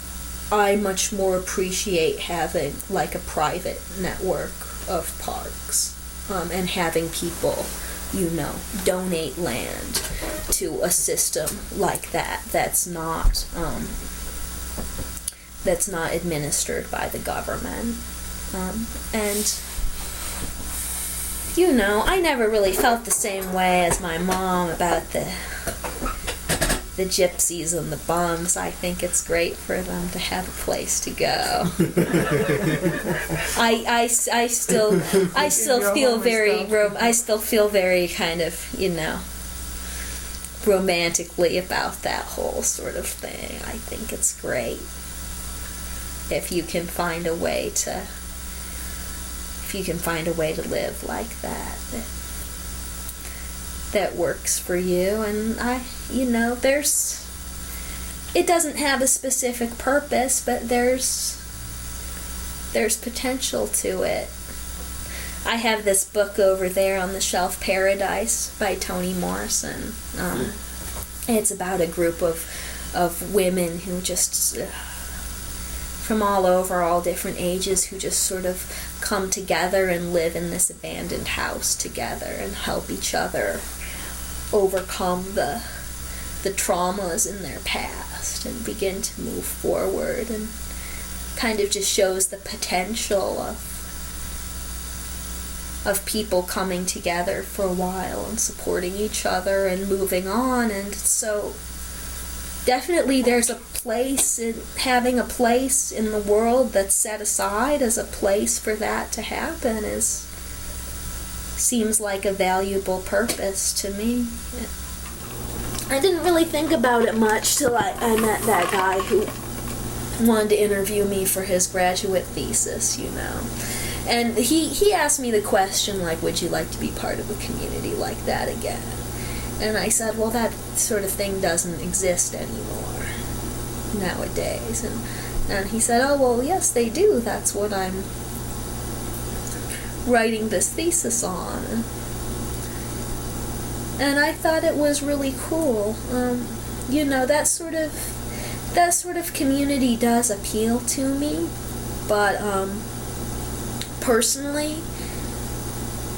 I much more appreciate having like a private network of parks, and having people, donate land to a system like that's not administered by the government. And I never really felt the same way as my mom about the gypsies and the bums. I think it's great for them to have a place to go. I still feel very kind of, romantically about that whole sort of thing. I think it's great if you can find a way to live like that works for you. And it doesn't have a specific purpose, but there's potential to it. I have this book over there on the shelf, Paradise, by Toni Morrison. It's about a group of women who just, from all over, all different ages, who just sort of come together and live in this abandoned house together and help each other overcome the traumas in their past and begin to move forward, and kind of just shows the potential of people coming together for a while and supporting each other and moving on. And so definitely there's a place in having a place in the world that's set aside as a place for that to happen seems like a valuable purpose to me. I didn't really think about it much till I met that guy who wanted to interview me for his graduate thesis, And he asked me the question, like, would you like to be part of a community like that again? And I said, well, that sort of thing doesn't exist anymore nowadays. And he said, oh, well, yes, they do. That's what I'm writing this thesis on. And I thought it was really cool. That sort of community does appeal to me, but personally,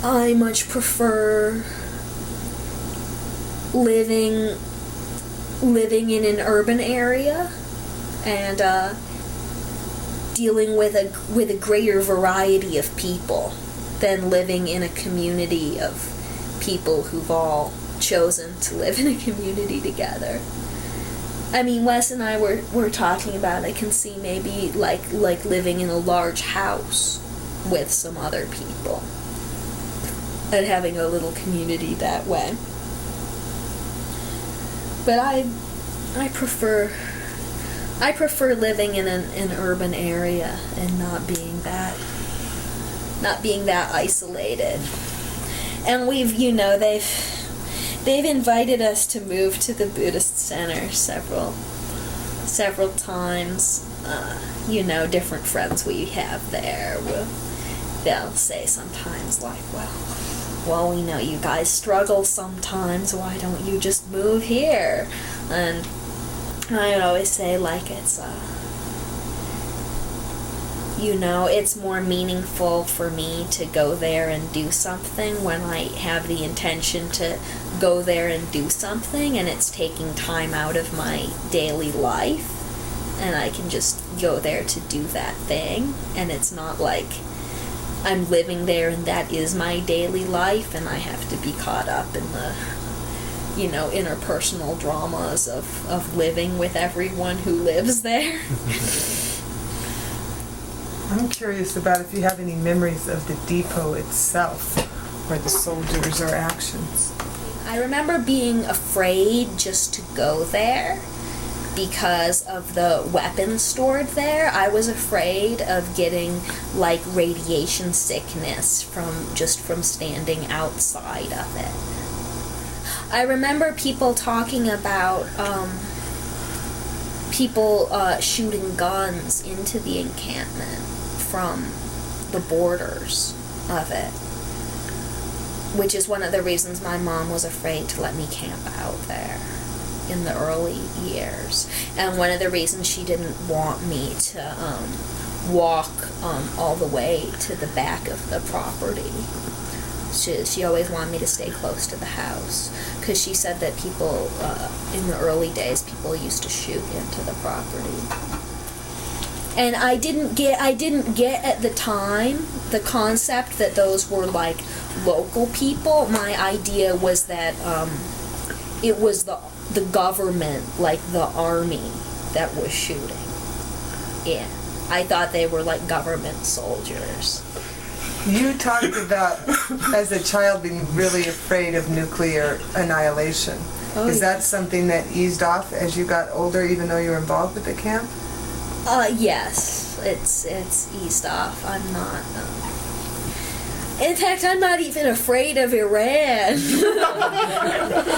I much prefer living in an urban area and dealing with a greater variety of people than living in a community of people who've all chosen to live in a community together. I mean, Wes and I were talking about, I can see maybe like living in a large house with some other people and having a little community that way. But I prefer living in an urban area and not being that isolated. And they've invited us to move to the Buddhist center several times. Different friends we have there they'll say sometimes, like, well, well, we know you guys struggle sometimes, why don't you just move here? And I would always say, like, it's, it's more meaningful for me to go there and do something when I have the intention to go there and do something, and it's taking time out of my daily life, and I can just go there to do that thing, and it's not like I'm living there and that is my daily life, and I have to be caught up in the, interpersonal dramas of living with everyone who lives there. I'm curious about if you have any memories of the depot itself, or the soldiers or actions. I remember being afraid just to go there because of the weapons stored there. I was afraid of getting, like, radiation sickness from standing outside of it. I remember people talking about people shooting guns into the encampment from the borders of it, which is one of the reasons my mom was afraid to let me camp out there in the early years, and one of the reasons she didn't want me to walk all the way to the back of the property. She always wanted me to stay close to the house, because she said that people, in the early days, people used to shoot into the property. And I didn't get at the time the concept that those were, like, local people. My idea was that it was the government, like the army, that was shooting. Yeah. I thought they were, like, government soldiers. You talked about, as a child, being really afraid of nuclear annihilation. Oh, Is that something that eased off as you got older, even though you were involved with the camp? Yes. It's eased off. I'm not... In fact, I'm not even afraid of Iran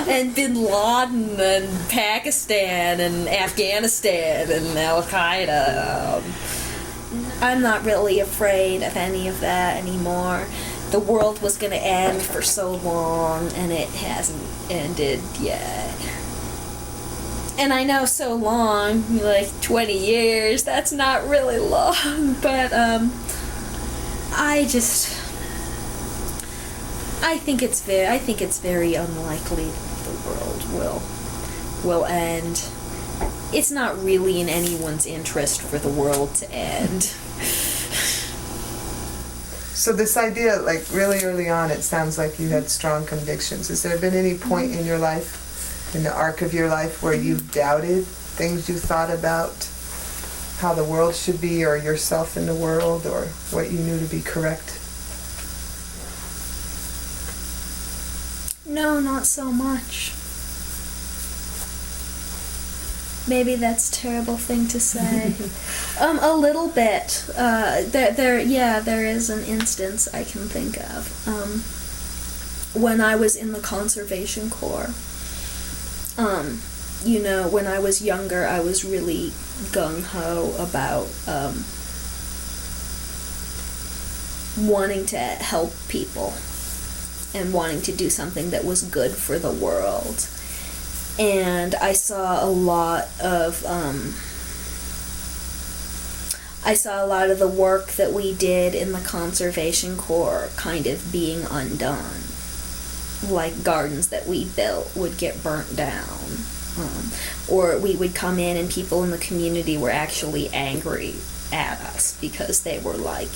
and Bin Laden and Pakistan and Afghanistan and Al-Qaeda. I'm not really afraid of any of that anymore. The world was going to end for so long, and it hasn't ended yet. And I know so long, like 20 years, that's not really long, but I think it's very unlikely the world will end. It's not really in anyone's interest for the world to end. So this idea, like, really early on, it sounds like you had strong convictions. Has there been any point in your life, in the arc of your life, where you doubted things you thought about how the world should be, or yourself in the world, or what you knew to be correct? No, not so much. Maybe that's a terrible thing to say. A little bit. There is an instance I can think of. When I was in the Conservation Corps, when I was younger, I was really gung-ho about wanting to help people and wanting to do something that was good for the world. And I saw a lot of the work that we did in the Conservation Corps kind of being undone. Like gardens that we built would get burnt down. Or we would come in and people in the community were actually angry at us because they were like,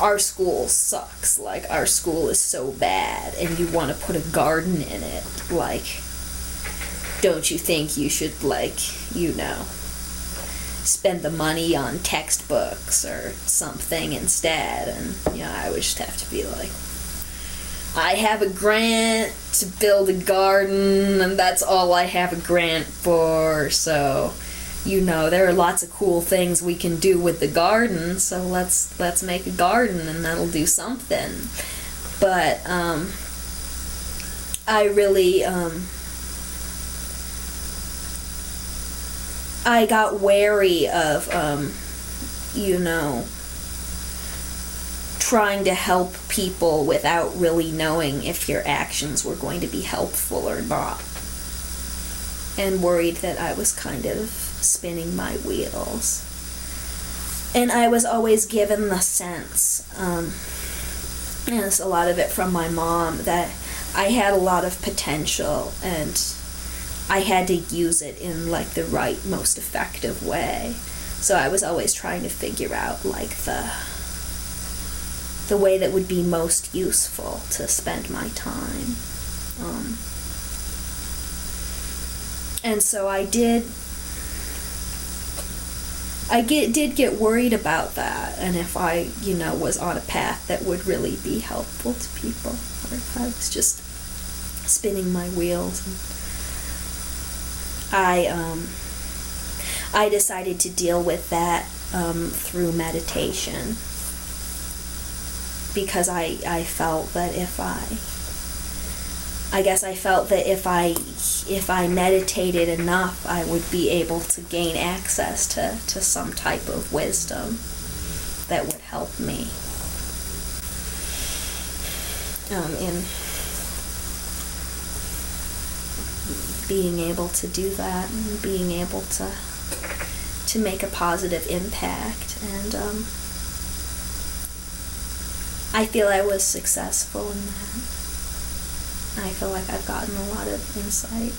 our school sucks, like, our school is so bad, and you want to put a garden in it, like, don't you think you should, like, spend the money on textbooks or something instead? And, I would just have to be like, I have a grant to build a garden, and that's all I have a grant for, so... there are lots of cool things we can do with the garden, so let's make a garden and that'll do something. But I really I got wary of trying to help people without really knowing if your actions were going to be helpful or not. And worried that I was kind of spinning my wheels. And I was always given the sense, and it's a lot of it from my mom, that I had a lot of potential and I had to use it in like the right, most effective way. So I was always trying to figure out like the way that would be most useful to spend my time. And so I did get worried about that, and if I, was on a path that would really be helpful to people, or if I was just spinning my wheels. I decided to deal with that through meditation, because I felt that if I meditated enough, I would be able to gain access to some type of wisdom that would help me in being able to do that and being able to make a positive impact. And I feel I was successful in that. I feel like I've gotten a lot of insight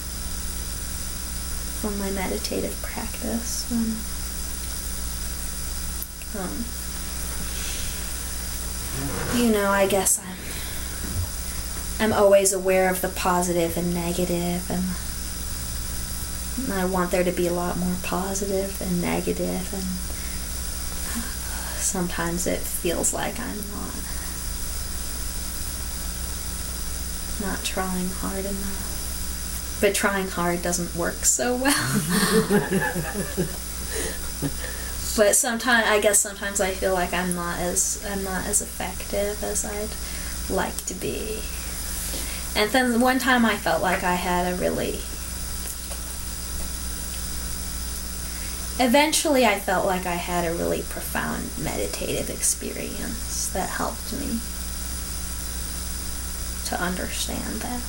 from my meditative practice. I guess I'm always aware of the positive and negative, and I want there to be a lot more positive than negative, and sometimes it feels like I'm not trying hard enough. But trying hard doesn't work so well. But sometimes I feel like I'm not as effective as I'd like to be. And then one time I felt like I had eventually I felt like I had a really profound meditative experience that helped me to understand that.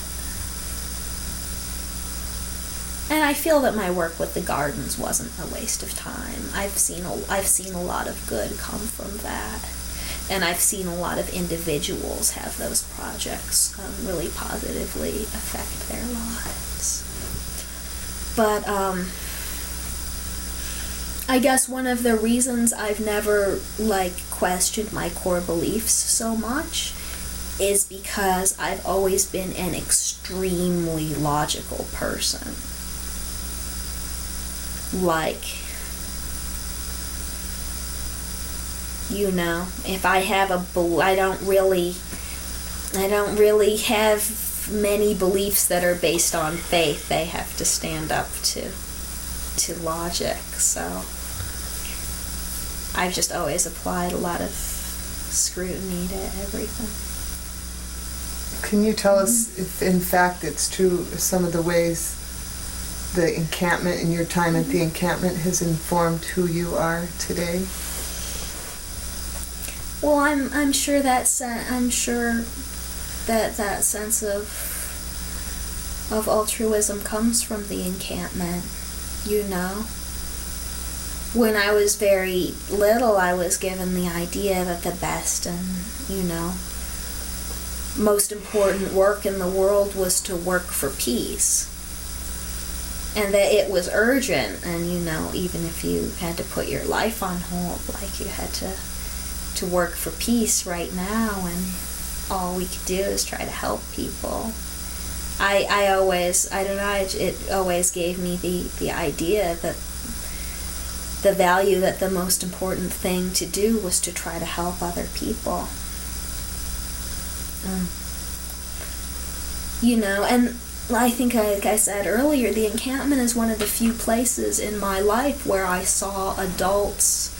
And I feel that my work with the gardens wasn't a waste of time. I've seen a lot of good come from that, and I've seen a lot of individuals have those projects really positively affect their lives. But I guess one of the reasons I've never questioned my core beliefs so much is because I've always been an extremely logical person. If I have I don't really have many beliefs that are based on faith. They have to stand up to logic. So I've just always applied a lot of scrutiny to everything. Can you tell us if in fact it's true some of the ways the encampment and your time at the encampment has informed who you are today? Well, I'm sure that that sense of altruism comes from the encampment. When I was very little, I was given the idea that the best and most important work in the world was to work for peace. And that it was urgent, and even if you had to put your life on hold, you had to work for peace right now, and all we could do is try to help people. It always gave me the idea that the value that the most important thing to do was to try to help other people. And I think, like I said earlier, the encampment is one of the few places in my life where I saw adults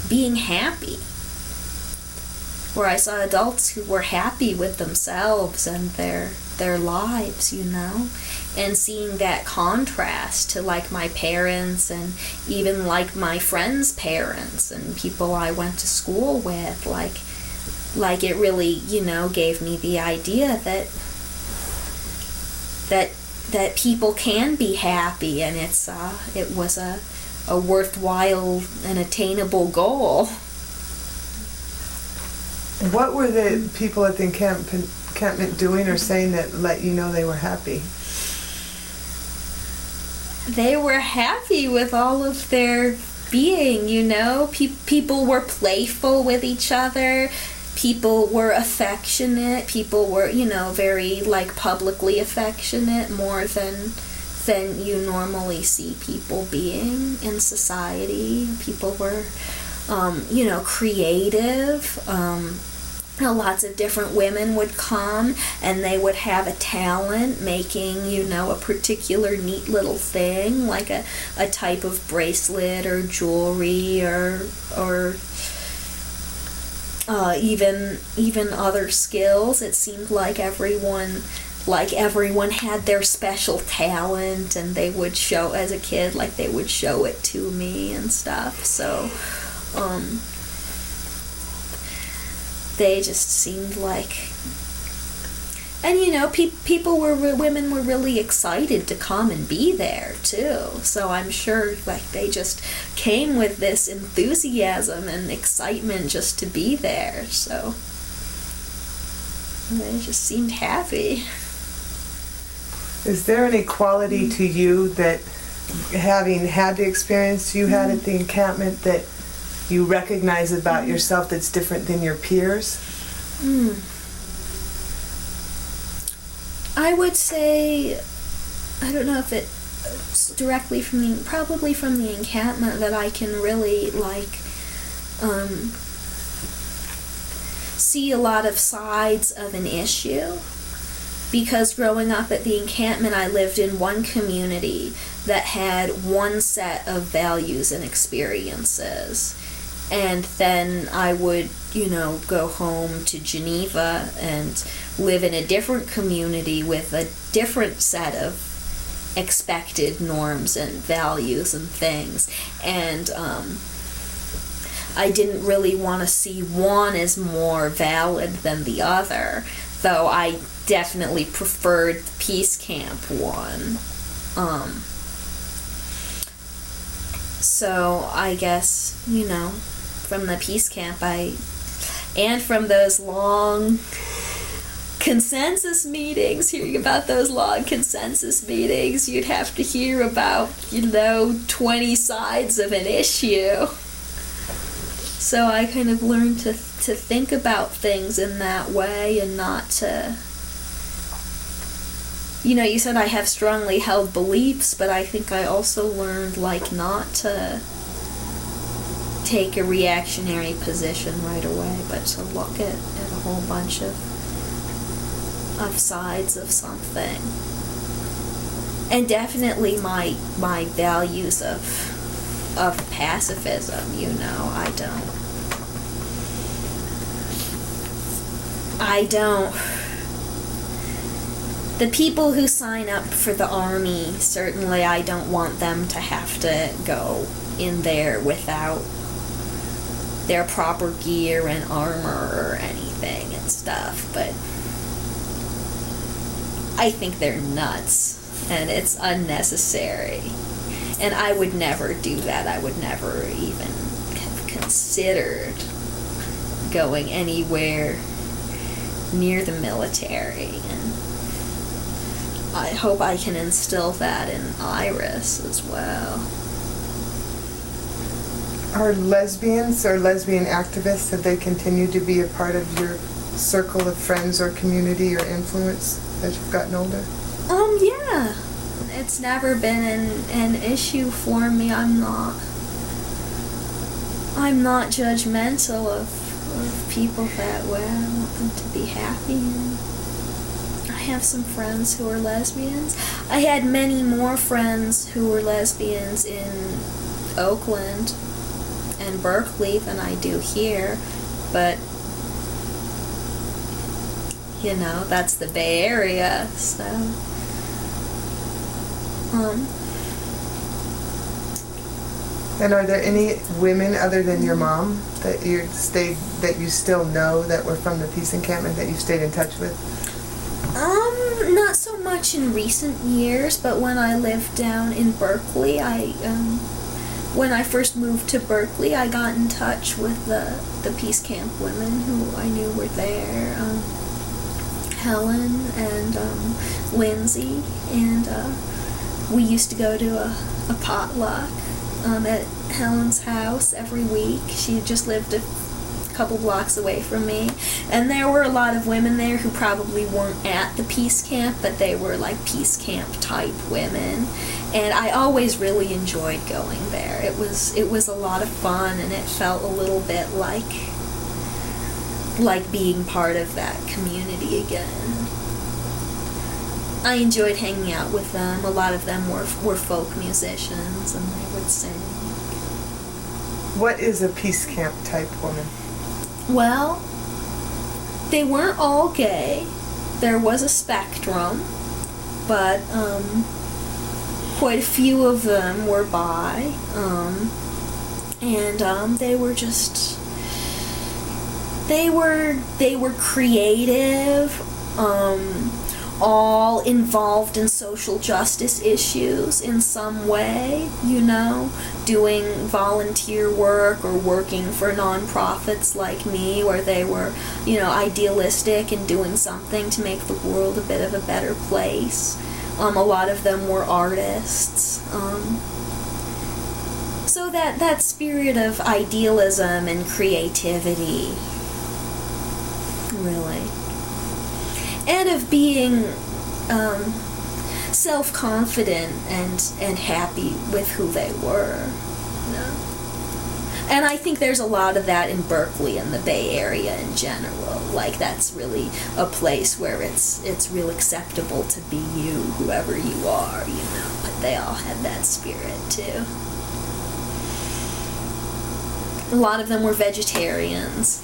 being happy. Where I saw adults who were happy with themselves and their lives, and seeing that contrast to my parents and even my friends' parents and people I went to school with, like it really, you know, gave me the idea that people can be happy, and it was a worthwhile and attainable goal. What were the people at the encampment doing or saying that let you know they were happy? They were happy with all of their being, you know. People were playful with each other. People were affectionate. People were, you know, very, like, publicly affectionate, more than you normally see people being in society. People were, you know, creative. Lots of different women would come, and they would have a talent making, you know, a particular neat little thing, like a type of bracelet or jewelry or even other skills. It seemed like everyone had their special talent, and they would show, as a kid, like they would show it to me and stuff. So they just seemed like, and you know, women were really excited to come and be there too. So I'm sure, like, they just came with this enthusiasm and excitement just to be there. So they just seemed happy. Is there any quality to you that, having had the experience you had at the encampment, that you recognize about yourself that's different than your peers? I would say, I don't know if it's directly probably from the encampment, that I can really, like, see a lot of sides of an issue. Because growing up at the encampment, I lived in one community that had one set of values and experiences. And then I would, you know, go home to Geneva and live in a different community with a different set of expected norms and values and things. And I didn't really want to see one as more valid than the other, though I definitely preferred the Peace Camp one. So I guess, you know, from the Peace Camp, and from those long consensus meetings, hearing about those long consensus meetings, you'd have to hear about, you know, 20 sides of an issue. So I kind of learned to think about things in that way, and not to, you know, you said I have strongly held beliefs, but I think I also learned, like, not to take a reactionary position right away, but to look at a whole bunch of sides of something. And definitely my values of pacifism, you know, I don't. The people who sign up for the army, certainly I don't want them to have to go in there without their proper gear and armor or anything and stuff, but I think they're nuts, and it's unnecessary. And I would never do that. I would never even have considered going anywhere near the military. And I hope I can instill that in Iris as well. Are lesbians or lesbian activists, have they continued to be a part of your circle of friends or community or influence as you've gotten older? Yeah. It's never been an issue for me. I'm not judgmental of people that way. I want them to be happy. I have some friends who are lesbians. I had many more friends who were lesbians in Oakland and Berkeley than I do here, but you know, that's the Bay Area, so And are there any women other than your mom that you still know that were from the peace encampment that you've stayed in touch with? Not so much in recent years, but when I lived down in Berkeley, when I first moved to Berkeley, I got in touch with the peace camp women who I knew were there, Helen and Lindsay, and we used to go to a potluck at Helen's house every week. She just lived a couple blocks away from me, and there were a lot of women there who probably weren't at the peace camp, but they were like peace camp type women, and I always really enjoyed going there. It was a lot of fun, and it felt a little bit like being part of that community again. I enjoyed hanging out with them. A lot of them were folk musicians, and they would sing. What is a peace camp type woman? Well, they weren't all gay. There was a spectrum, but quite a few of them were bi, and they were just they were creative, all involved in social justice issues in some way, doing volunteer work or working for nonprofits like me, where they were, idealistic and doing something to make the world a bit of a better place. A lot of them were artists. So that spirit of idealism and creativity, really. And of being self-confident and happy with who they were. And I think there's a lot of that in Berkeley and the Bay Area in general. Like, that's really a place where it's real acceptable to be you, whoever you are, But they all had that spirit, too. A lot of them were vegetarians.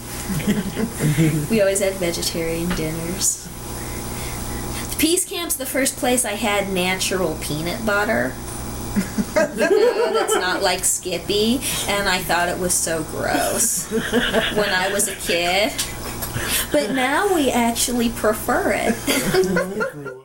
We always had vegetarian dinners. The peace camp's the first place I had natural peanut butter. That's not like Skippy, and I thought it was so gross when I was a kid. But now we actually prefer it.